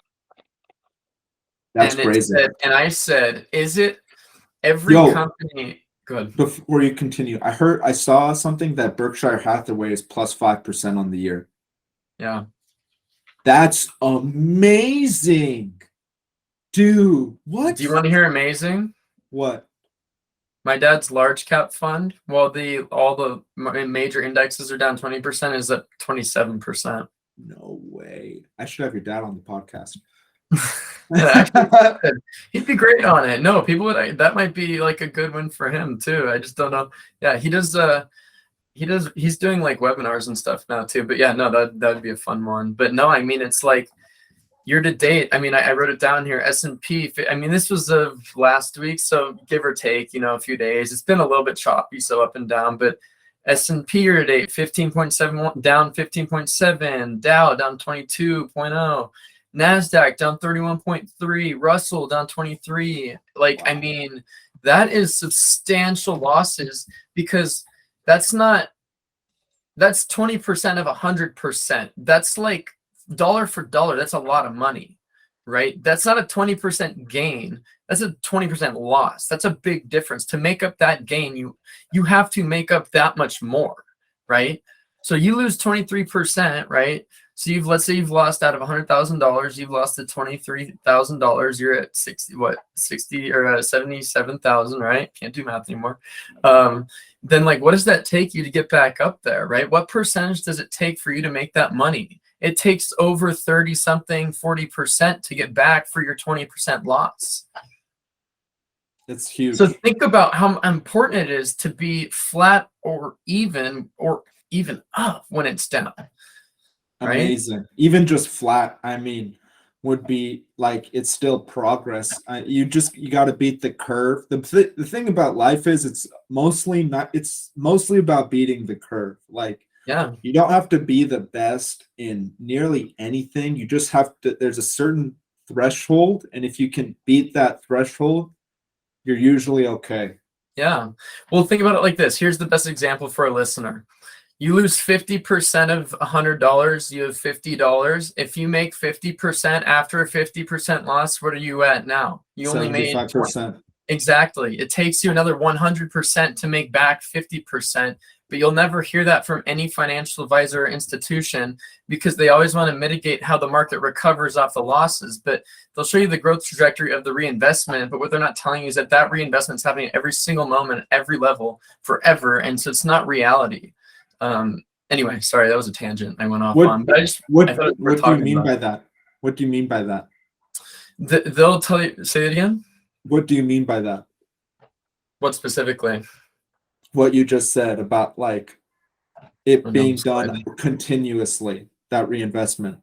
A: That's crazy.
B: I said, is it every company? Good.
A: Before you continue, I saw something that Berkshire Hathaway is plus 5% on the year.
B: Yeah.
A: That's amazing. Dude, what?
B: Do you want to hear amazing?
A: What?
B: My dad's large cap fund, while all the major indexes are down 20%, is up 27%.
A: No way. I should have your dad on the podcast.
B: Actually, he'd be great on it. No, people would. That might be like a good one for him too. I just don't know. Yeah, he does. He's doing like webinars and stuff now too. But yeah, no, that would be a fun one. But no, I mean, it's like year to date. I mean, I wrote it down here. S&P. I mean, this was of last week, so give or take, a few days. It's been a little bit choppy, so up and down. But S&P year to date, 15.71, down 15.7. Dow down 22.0. NASDAQ down 31.3. Russell down 23. Like, I mean, that is substantial losses because that's 20% of 100%. That's like dollar for dollar. That's a lot of money, right? That's not a 20% gain. That's a 20% loss. That's a big difference. To make up that gain, you have to make up that much more, right? So you lose 23%, right? So let's say you've lost out of $100,000, you've lost to $23,000. You're at 60 or 77,000, right? Can't do math anymore. Then like, what does that take you to get back up there, right? What percentage does it take for you to make that money? It takes over 30 something, 40% to get back for your 20% loss.
A: It's huge.
B: So think about how important it is to be flat or even up when it's down. Right?
A: Amazing. Even just flat, I mean, would be like, it's still progress. You got to beat the curve. The thing about life is it's mostly about beating the curve. Like,
B: yeah,
A: you don't have to be the best in nearly anything. You just have to, there's a certain threshold, and if you can beat that threshold, you're usually okay.
B: Yeah. Well, think about it like this. Here's the best example for a listener. You lose 50% of $100, you have $50. If you make 50% after a 50% loss, what are you at now? You only made
A: 75%.
B: Exactly. It takes you another 100% to make back 50%, but you'll never hear that from any financial advisor or institution because they always want to mitigate how the market recovers off the losses. But they'll show you the growth trajectory of the reinvestment, but what they're not telling you is that reinvestment is happening at every single moment, every level, forever, and so it's not not Anyway, sorry, that was a tangent I went off on. But
A: what do you mean by that? What do you mean by that?
B: They'll tell you. Say it again.
A: What do you mean by that?
B: What specifically?
A: What you just said about like it being done continuously, that reinvestment.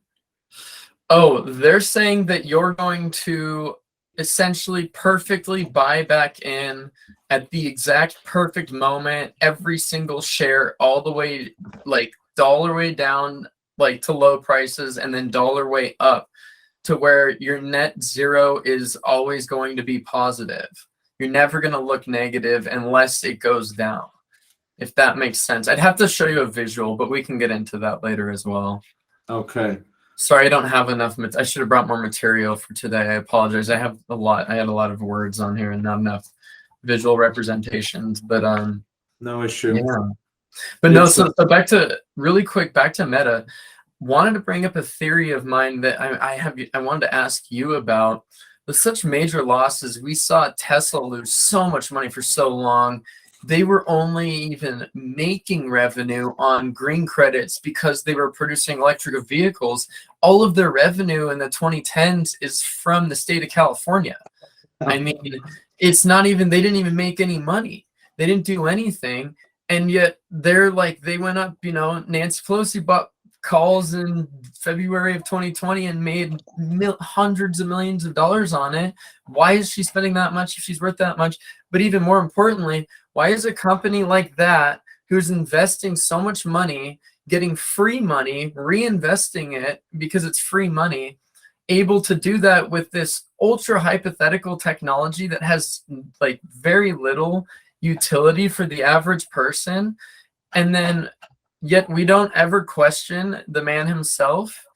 B: Oh, they're saying that you're going to essentially perfectly buy back in at the exact perfect moment, every single share, all the way like dollar way down, like to low prices, and then dollar way up to where your net zero is always going to be positive. You're never going to look negative unless it goes down, if that makes sense. I'd have to show you a visual, but we can get into that later as well.
A: Okay.
B: Sorry, I don't have enough. I should have brought more material for today. I apologize. I had a lot of words on here and not enough visual representations, but
A: no issue.
B: Yeah. But no, so back to Meta. Wanted to bring up a theory of mine that I wanted to ask you about. With such major losses, we saw Tesla lose so much money for so long. They were only even making revenue on green credits because they were producing electric vehicles. All of their revenue in the 2010s is from the state of California. I mean, it's not even, they didn't even make any money. They didn't do anything. And yet they went up, Nancy Pelosi bought calls in February of 2020 and made hundreds of millions of dollars on it. Why is she spending that much if she's worth that much? But even more importantly, why is a company like that, who's investing so much money, getting free money, reinvesting it because it's free money, able to do that with this ultra hypothetical technology that has like very little utility for the average person? And then yet we don't ever question the man himself.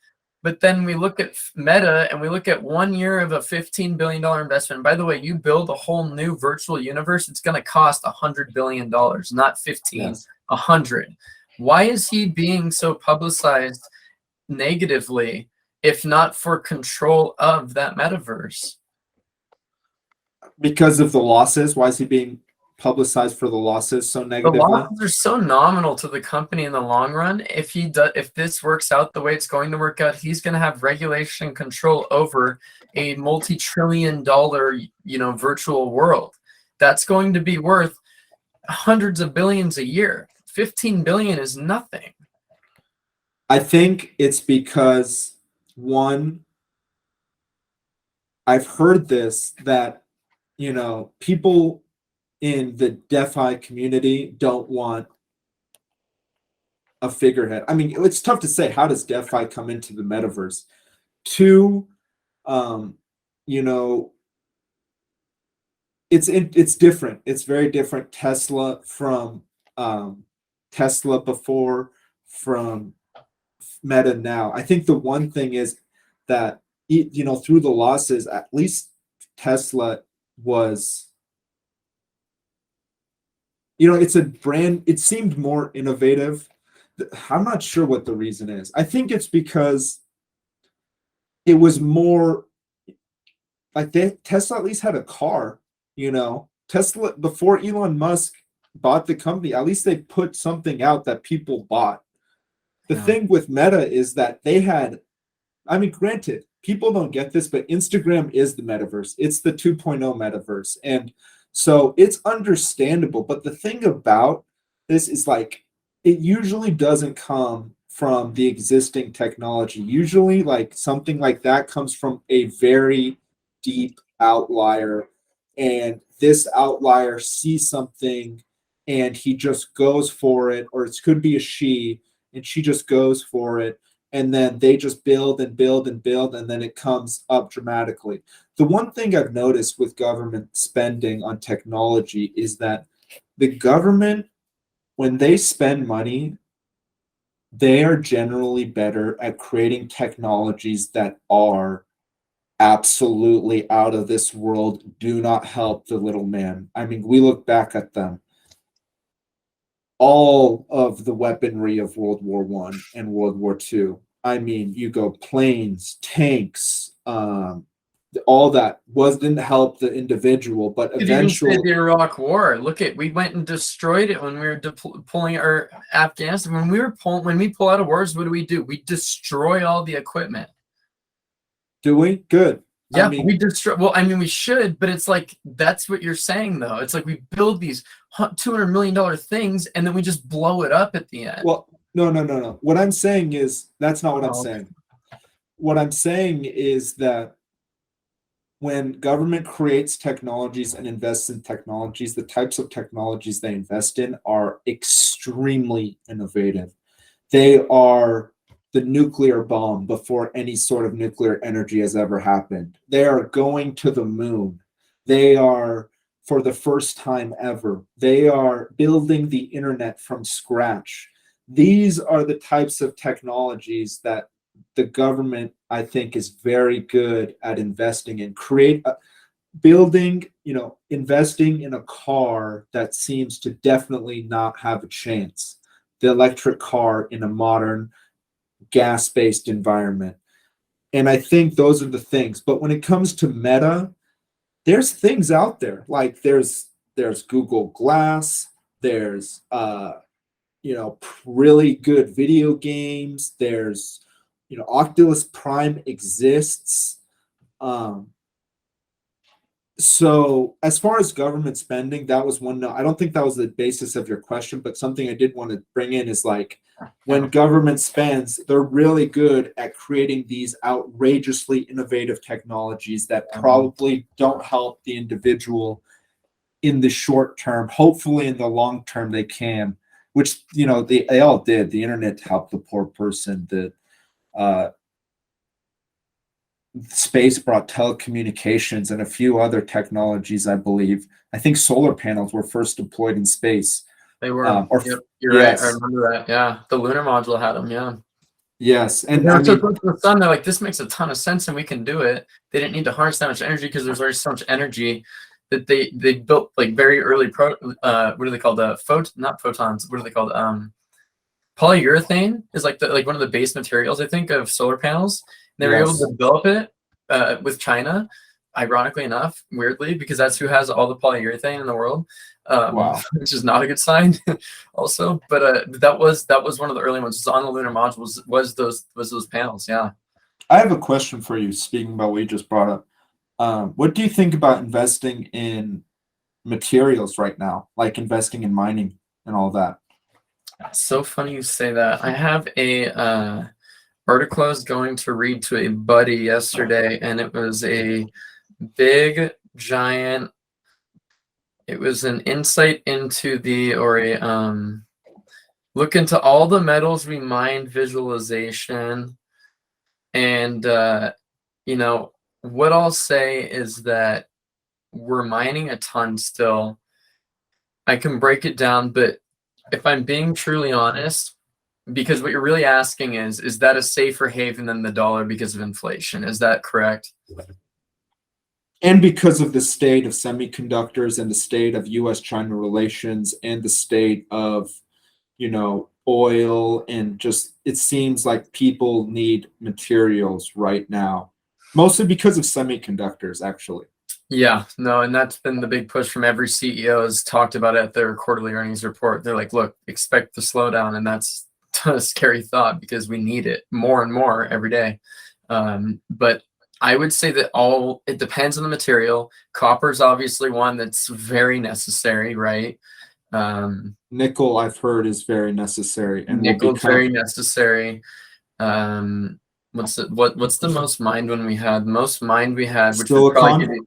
B: But then we look at Meta and we look at 1 year of a $15 billion investment. By the way, you build a whole new virtual universe, it's going to cost $100 billion, not 15, yes. 100. Why is he being so publicized negatively, if not for control of that metaverse?
A: Because of the losses. Why is he being publicized for the losses so
B: The
A: negatively?
B: losses are so nominal to the company in the long run. If this works out the way it's going to work out, he's going to have regulation and control over a multi-trillion-dollar, virtual world. That's going to be worth hundreds of billions a year. 15 billion is nothing.
A: I think it's because, one, I've heard this, that, people in the DeFi community don't want a figurehead. I mean, it's tough to say, how does DeFi come into the metaverse? Two, you know, it's different. It's very different. Tesla from Tesla before, from Meta now. I think the one thing is that through the losses, at least Tesla was, it's a brand. It seemed more innovative. I'm not sure what the reason is. I think it's because it was more like Tesla at least had a car. Tesla, before Elon Musk bought the company, at least they put something out that people bought. The thing with Meta is that they had, I mean, granted, people don't get this, but Instagram is the metaverse. It's the 2.0 metaverse. And so it's understandable. But the thing about this is, like, it usually doesn't come from the existing technology. Usually, like, something like that comes from a very deep outlier. And this outlier sees something and he just goes for it, or it could be a she, and she just goes for it. And then they just build and build and build, and then it comes up dramatically. The one thing I've noticed with government spending on technology is that the government, when they spend money, they are generally better at creating technologies that are absolutely out of this world, do not help the little man. I mean, we look back at them. All of the weaponry of World War I and World War II. I mean, you go planes, tanks, all that didn't help the individual, but eventually
B: the Iraq War. Look at, we went and destroyed it when we were pulling our Afghanistan. When we pull out of wars, what do? We destroy all the equipment.
A: Do we? Good.
B: Yeah, I mean, we destroy. Well, I mean, we should, but it's like, that's what you're saying, though. It's like we build these $200 million things, and then we just blow it up at the end.
A: Well, no. What I'm saying is, that's not what I'm saying. What I'm saying is that when government creates technologies and invests in technologies, the types of technologies they invest in are extremely innovative. They are the nuclear bomb before any sort of nuclear energy has ever happened. They are going to the moon. They are, for the first time ever, they are building the internet from scratch. These are the types of technologies that the government, I think, is very good at investing in. Investing in a car that seems to definitely not have a chance. The electric car in a modern gas-based environment. And I think those are the things. But when it comes to Meta, there's things out there. Like there's Google Glass, there's really good video games, there's Oculus Prime exists. So as far as government spending, that was one. No, I don't think that was the basis of your question, but something I did want to bring in is, like, when government spends, they're really good at creating these outrageously innovative technologies that probably don't help the individual in the short term. Hopefully in the long term they can, which they all did. The internet helped the poor person. The space brought telecommunications and a few other technologies, I believe. I think solar panels were first deployed in space.
B: They were. Yep, you're right. I remember that. Yeah, the lunar module had them. Yeah.
A: Yes, and
B: they were so close to the sun. They're like, this makes a ton of sense, and we can do it. They didn't need to harness that much energy because there's already so much energy that they built, like, very early what are they called? Not photons. What are they called? Polyurethane is like one of the base materials, I think, of solar panels. They were able to develop it with China. ironically enough, weirdly, because that's who has all the polyurethane in the world,
A: Wow.
B: which is not a good sign, also. But that was one of the early ones. It was on the lunar module. Was those panels? Yeah.
A: I have a question for you. Speaking about what you just brought up, what do you think about investing in materials right now, like investing in mining and all that?
B: So funny you say that. I have a article I was going to read to a buddy yesterday, and it was a big giant. It was an insight into or a look into all the metals we mined visualization, and what I'll say is that we're mining a ton still. I can break it down, but if I'm being truly honest, because what you're really asking is that a safer haven than the dollar because of inflation? Is that correct?
A: And because of the state of semiconductors and the state of US-China relations and the state of, oil, and just it seems like people need materials right now, mostly because of semiconductors, actually.
B: Yeah, no, and that's been the big push from every CEO has talked about it at their quarterly earnings report. They're like, look, expect the slowdown, and that's a scary thought because we need it more and more every day. But I would say that it depends on the material. Copper is obviously one that's very necessary, right?
A: Nickel, I've heard, is very necessary and will
B: Nickel's
A: become
B: very necessary. What's the most mined one we had? The most mined we had, which would probably
A: silicon.
B: give you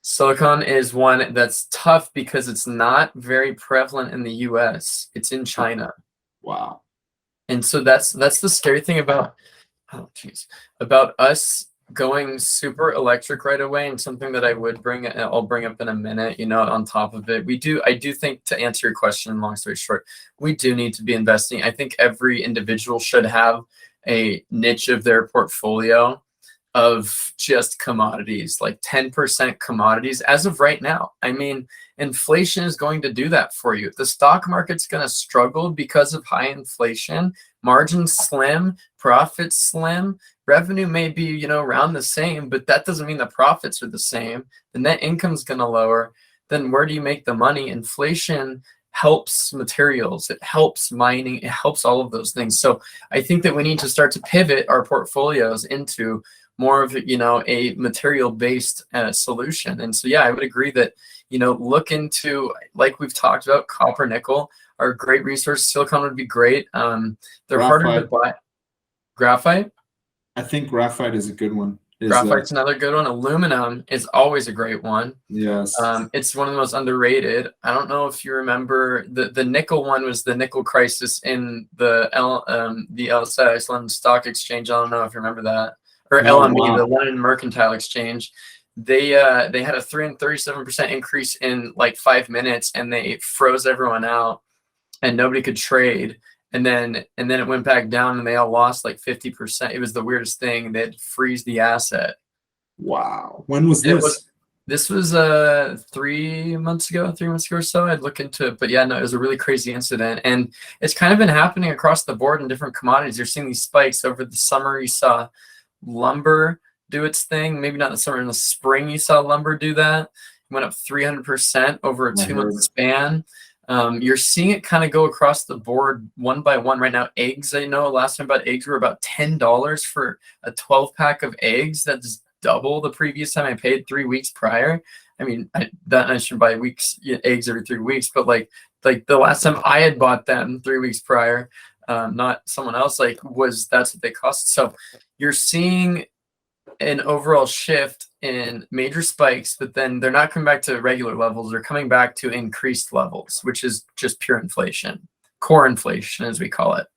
B: silicon, is one that's tough because it's not very prevalent in the US. It's in China.
A: Wow.
B: And so that's the scary thing about us going super electric right away, and something that I'll bring up in a minute, on top of it. I do think, to answer your question, long story short, we do need to be investing. I think every individual should have a niche of their portfolio of just commodities, like 10% commodities as of right now. I mean, inflation is going to do that for you. The stock market's going to struggle because of high inflation, margins slim, profits slim. Revenue may be, around the same, but that doesn't mean the profits are the same. The net income's going to lower. Then where do you make the money? Inflation helps materials, it helps mining, it helps all of those things. So I think that we need to start to pivot our portfolios into more of a material-based solution. And so, yeah, I would agree that, look into, like we've talked about, copper, nickel are great resources. Silicon would be great. They're harder to buy. Graphite?
A: I think graphite is a good one.
B: Graphite's another good one. Aluminum is always a great one.
A: Yes.
B: It's one of the most underrated. I don't know if you remember the nickel one was the nickel crisis in the Iceland Stock Exchange. I don't know if you remember that. Or LME, wow. The London Mercantile Exchange. They had a 337% increase in like 5 minutes, and they froze everyone out, and nobody could trade. And then it went back down, and they all lost like 50%. It was the weirdest thing. They had to freeze the asset.
A: Wow. When was this?
B: This was 3 months ago or so. I'd look into it, but yeah, no, it was a really crazy incident, and it's kind of been happening across the board in different commodities. You're seeing these spikes over the summer. You saw lumber do its thing. Maybe not in the summer. In the spring, you saw lumber do that. It went up 300% over a 2-month span. You're seeing it kind of go across the board one by one right now. Eggs, I know last time about eggs were about $10 for a 12-pack of eggs. That's double the previous time I paid 3 weeks prior. I mean, I should buy eggs every 3 weeks, but like the last time I had bought them 3 weeks prior, not someone else, that's what they cost. So you're seeing an overall shift in major spikes, but then they're not coming back to regular levels. They're coming back to increased levels, which is just pure inflation, core inflation, as we call it.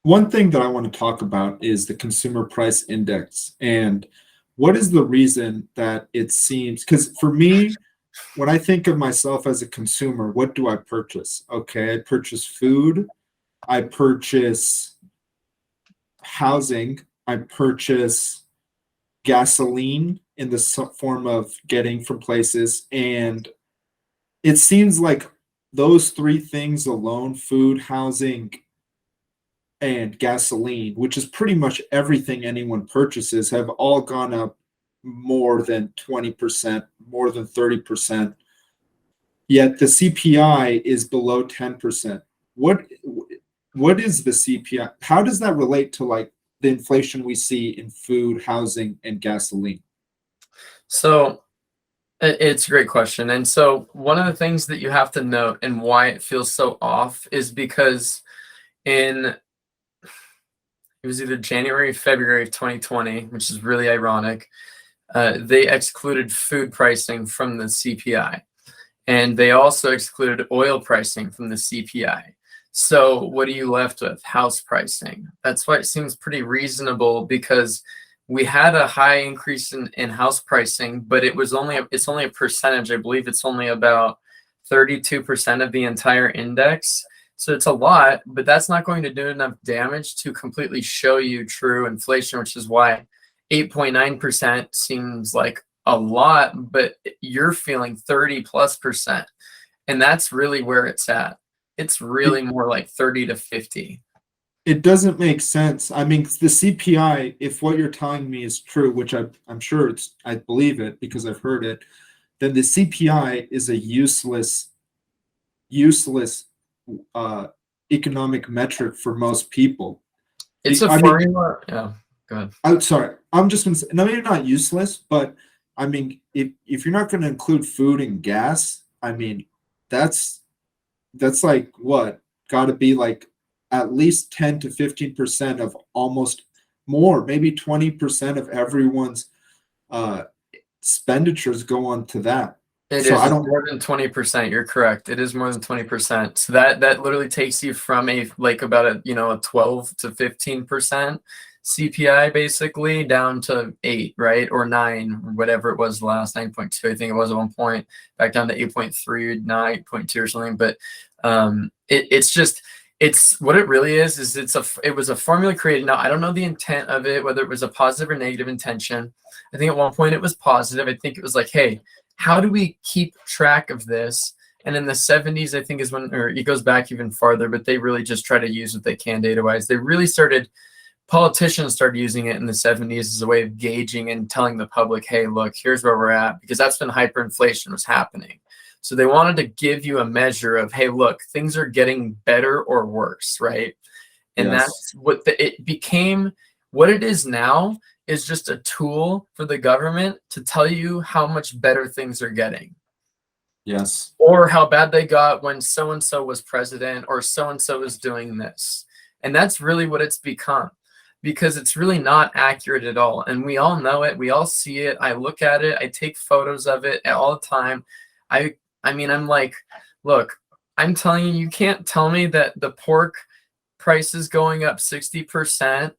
A: One thing that I want to talk about is the consumer price index. And what is the reason that it seems, because for me, when I think of myself as a consumer, what do I purchase? Okay, I purchase food, I purchase housing, I purchase gasoline in the form of getting from places. And it seems like those 3 things alone, food, housing, and gasoline, which is pretty much everything anyone purchases, have all gone up more than 20%, more than 30%. Yet the CPI is below 10%. What is the CPI? How does that relate to like the inflation we see in food, housing, and gasoline?
B: So it's a great question. And so one of the things that you have to note and why it feels so off is because it was either January or February of 2020, which is really ironic. They excluded food pricing from the CPI, and they also excluded oil pricing from the CPI. So what are you left with? House pricing. That's why it seems pretty reasonable, because we had a high increase in house pricing, but it's only a percentage. I believe it's only about 32% of the entire index. So it's a lot, but that's not going to do enough damage to completely show you true inflation, which is why 8.9% seems like a lot, but you're feeling 30+%. And that's really where it's at. It's really more like 30 to 50.
A: It doesn't make sense. I mean, the CPI, if what you're telling me is true, which I'm sure I believe it because I've heard it, then the CPI is a useless economic metric for most people.
B: It's a formula. Yeah, go ahead.
A: I'm sorry. I'm just going to say, no, maybe not useless, but I mean, if you're not going to include food and gas, I mean, that's like what? Got to be like at least 10 to 15% of almost more, maybe 20% of everyone's expenditures go on to that.
B: It is more than 20%. You're correct. It is more than 20%. So that literally takes you from about a 12 to 15% CPI basically down to 8, right? Or 9, or whatever it was last, 9.2. I think it was at one point, back down to 8.3, 9.2 or something. But it's what it really is it was a formula created. Now, I don't know the intent of it, whether it was a positive or negative intention. I think at one point it was positive. I think it was like, hey, how do we keep track of this? And in the 70s, I think is when, or it goes back even farther, but they really just try to use what they can data-wise. Politicians started using it in the 70s as a way of gauging and telling the public, hey, look, here's where we're at, because that's when hyperinflation was happening. So they wanted to give you a measure of, hey, look, things are getting better or worse, right? And
A: Yes.
B: That's what it became. What it is now is just a tool for the government to tell you how much better things are getting.
A: Yes.
B: Or how bad they got when so-and-so was president, or so-and-so is doing this. And that's really what it's become, because it's really not accurate at all. And we all know it. We all see it. I look at it. I take photos of it all the time. I mean, I'm like, look, I'm telling you, you can't tell me that the pork price is going up 60%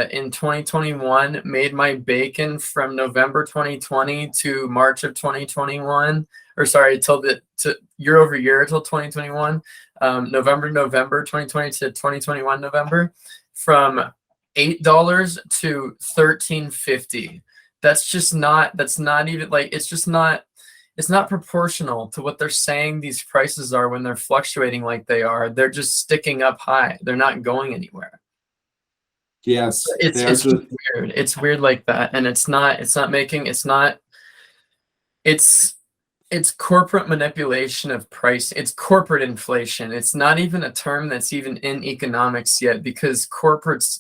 B: in 2021 made my bacon from November 2020 to March of 2021, or sorry, to year over year till 2021, November 2020 to 2021 November, from $8 to $13.50. That's not even like, it's not proportional to what they're saying these prices are when they're fluctuating like they are. They're just sticking up high. They're not going anywhere.
A: Yes.
B: It's just weird. It's weird like that. And it's corporate manipulation of price. It's corporate inflation. It's not even a term that's even in economics yet, because corporations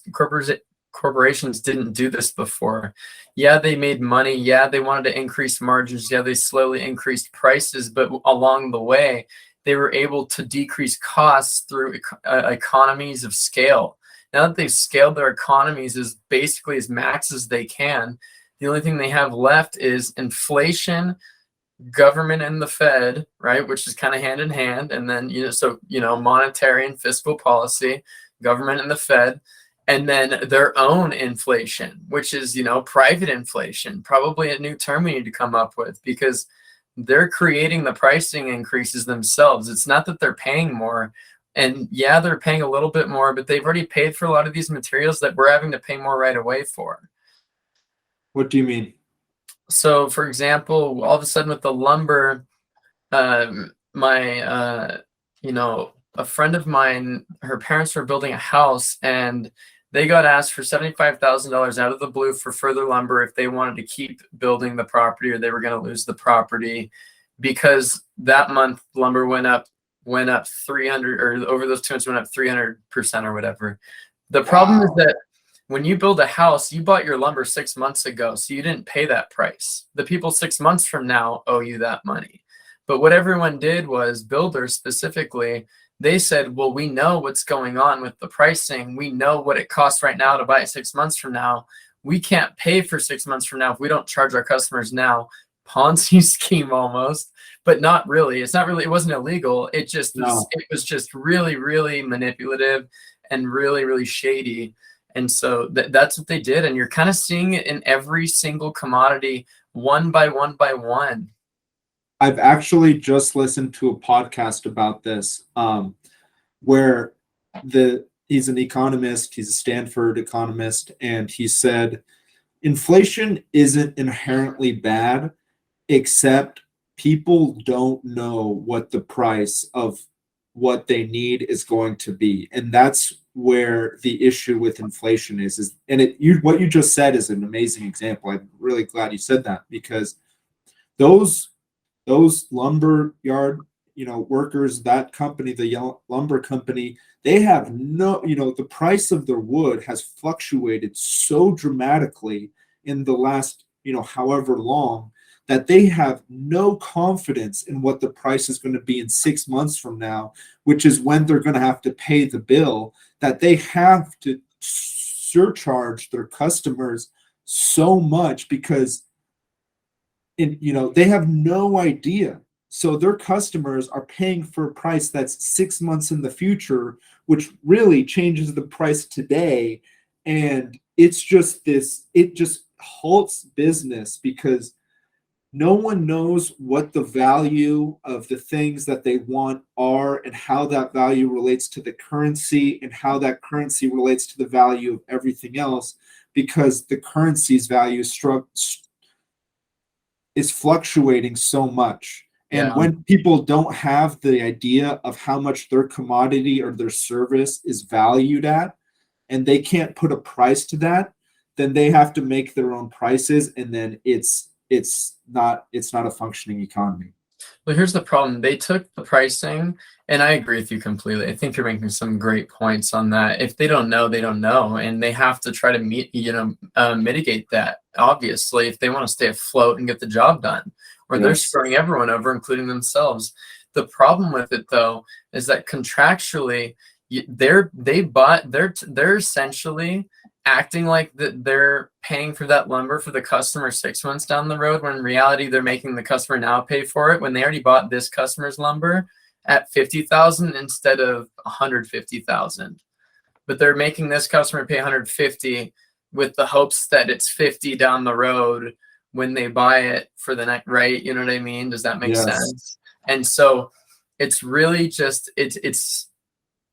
B: didn't do this before. Yeah, they made money. Yeah, they wanted to increase margins. Yeah, they slowly increased prices, but along the way, they were able to decrease costs through economies of scale. Now that they've scaled their economies as basically as max as they can, the only thing they have left is inflation, government and the Fed, right, which is kind of hand in hand, and then monetary and fiscal policy, government and the Fed, and then their own inflation, which is private inflation, probably a new term we need to come up with, because they're creating the pricing increases themselves. It's not that they're paying more, and yeah, they're paying a little bit more, but they've already paid for a lot of these materials that we're having to pay more right away for.
A: What do you mean?
B: So, for example, all of a sudden with the lumber, a friend of mine, her parents were building a house, and They got asked for $75,000 out of the blue for further lumber if they wanted to keep building the property or they were going to lose the property, because that month lumber went up 300, or over those 2 months went up 300% or whatever. The problem is that when you build a house, you bought your lumber 6 months ago, so you didn't pay that price. The people 6 months from now owe you that money. But what everyone did was, builders specifically, they said, well, we know what's going on with the pricing. We know what it costs right now to buy it 6 months from now. We can't pay for 6 months from now if we don't charge our customers now. Ponzi scheme almost, but not really. It's not really, it wasn't illegal. It just was, it was just really, really manipulative and really, really shady. And so that's what they did. And you're kind of seeing it in every single commodity, one by one by one.
A: I've actually just listened to a podcast about this, where he's an economist, he's a Stanford economist, and he said inflation isn't inherently bad, except people don't know what the price of what they need is going to be. And that's where the issue with inflation is what you just said is an amazing example. I'm really glad you said that, because those lumber yard, workers, that company, the lumber company, they have the price of their wood has fluctuated so dramatically in the last, however long, that they have no confidence in what the price is going to be in 6 months from now, which is when they're going to have to pay the bill, that they have to surcharge their customers so much because they have no idea. So their customers are paying for a price that's 6 months in the future, which really changes the price today. And it's just it just halts business, because no one knows what the value of the things that they want are, and how that value relates to the currency, and how that currency relates to the value of everything else, because the currency's value is fluctuating so much. And when people don't have the idea of how much their commodity or their service is valued at, and they can't put a price to that, then they have to make their own prices, and then it's not a functioning economy.
B: Well, here's the problem. They took the pricing, and I agree with you completely. I think you're making some great points on that. If they don't know, they don't know, and they have to try to mitigate that, obviously, if they want to stay afloat and get the job done, or they're screwing everyone over, including themselves. The problem with it, though, is that contractually, they're essentially acting like that they're paying for that lumber for the customer 6 months down the road, when in reality they're making the customer now pay for it, when they already bought this customer's lumber at $50,000 instead of $150,000. But they're making this customer pay $150,000 with the hopes that it's $50,000 down the road when they buy it for the next, right? You know what I mean? Does that make sense? And so it's really just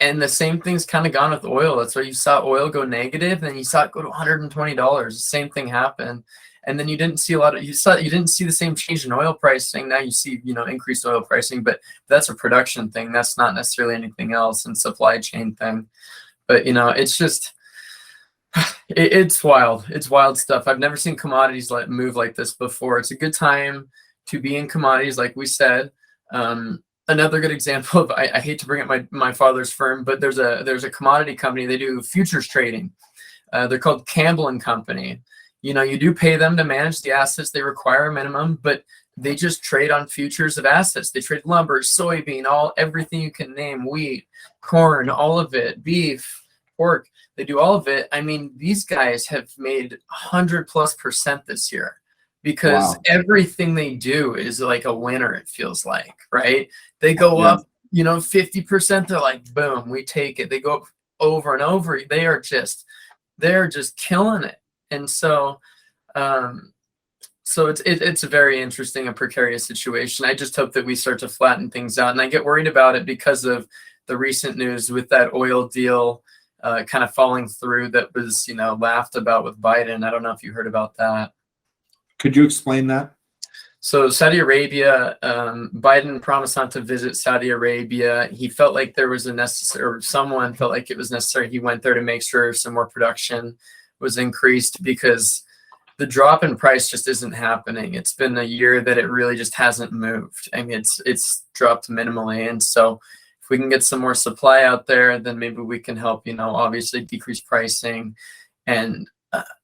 B: and the same thing's kind of gone with oil. That's why you saw oil go negative, then you saw it go to $120. The same thing happened. And then you didn't see you didn't see the same change in oil pricing. Now you see, increased oil pricing, but that's a production thing. That's not necessarily anything else, and supply chain thing. But, it's just, it's wild. It's wild stuff. I've never seen commodities move like this before. It's a good time to be in commodities, like we said. Another good example of, I hate to bring up my father's firm, but there's a commodity company. They do futures trading. They're called Campbell and Company. You do pay them to manage the assets. They require a minimum, but they just trade on futures of assets. They trade lumber, soybean, everything you can name, wheat, corn, all of it, beef, pork. They do all of it. I mean, these guys have made 100+% this year, because everything they do is like a winner, it feels like, right? They go up, 50%, they're like, boom, we take it. They go up over and over. They're just killing it. And so it's a very interesting and precarious situation. I just hope that we start to flatten things out. And I get worried about it because of the recent news with that oil deal kind of falling through that was, laughed about with Biden. I don't know if you heard about that.
A: Could you explain that?
B: So Saudi Arabia, Biden promised not to visit Saudi Arabia. He felt like there was a necessary, or someone felt like it was necessary. He went there to make sure some more production was increased because the drop in price just isn't happening. It's been a year that it really just hasn't moved. I mean, it's dropped minimally. And so if we can get some more supply out there, then maybe we can help, obviously decrease pricing. And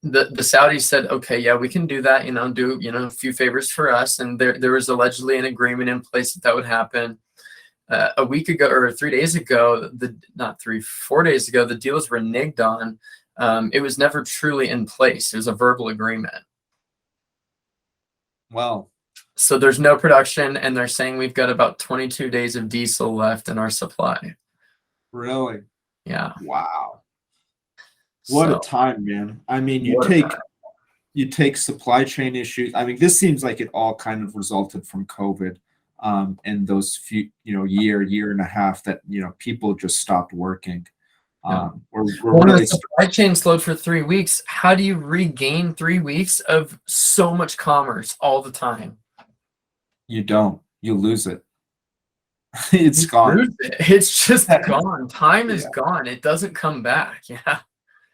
B: the Saudis said, okay, yeah, we can do that, do, a few favors for us. And there was allegedly an agreement in place that would happen. A week ago or 3 days ago, 4 days ago, the deals were reneged on. It was never truly in place. It was a verbal agreement.
A: Wow.
B: So there's no production, and they're saying we've got about 22 days of diesel left in our supply.
A: Really?
B: Yeah.
A: Wow. What a time, man. I mean, you take supply chain issues. I mean, this seems like it all kind of resulted from COVID, and those few, year and a half that, people just stopped working. We're really
B: the supply chain slowed for 3 weeks. How do you regain 3 weeks of so much commerce all the time?
A: You don't. You lose it. It's gone.
B: It's just gone. Time is gone. It doesn't come back. Yeah.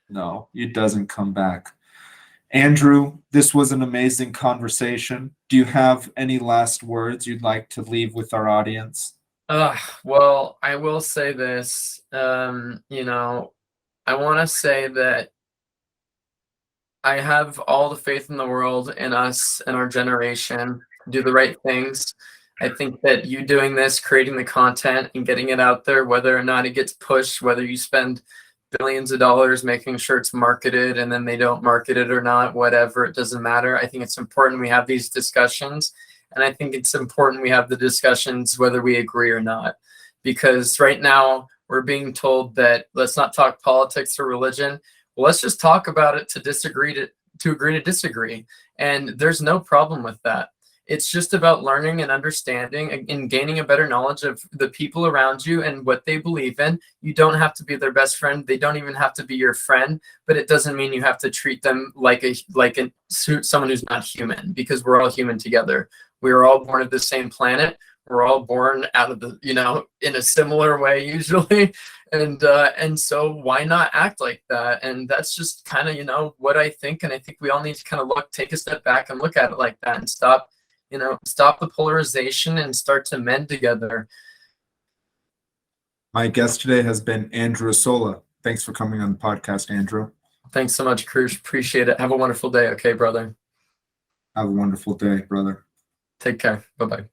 A: No, it doesn't come back. Andrew, this was an amazing conversation. Do you have any last words you'd like to leave with our audience?
B: Well, I will say this. I want to say that I have all the faith in the world in us and our generation to do the right things. I think that you doing this, creating the content and getting it out there, whether or not it gets pushed, whether you spend billions of dollars making sure it's marketed and then they don't market it or not, whatever, it doesn't matter. I think it's important we have these discussions. And I think it's important we have the discussions whether we agree or not. Because right now we're being told that let's not talk politics or religion. Well, let's just talk about it to agree to disagree. And there's no problem with that. It's just about learning and understanding and gaining a better knowledge of the people around you and what they believe in. You don't have to be their best friend. They don't even have to be your friend, but it doesn't mean you have to treat them like someone who's not human, because we're all human together. We are all born of the same planet. We're all born out of the, in a similar way usually. And so why not act like that? And that's just kind of, what I think. And I think we all need to kind of take a step back and look at it like that and stop the polarization and start to mend together.
A: My guest today has been Andrew Ossola. Thanks for coming on the podcast, Andrew.
B: Thanks so much, Cruz. Appreciate it. Have a wonderful day. Okay, brother.
A: Have a wonderful day, brother.
B: Take care. Bye-bye.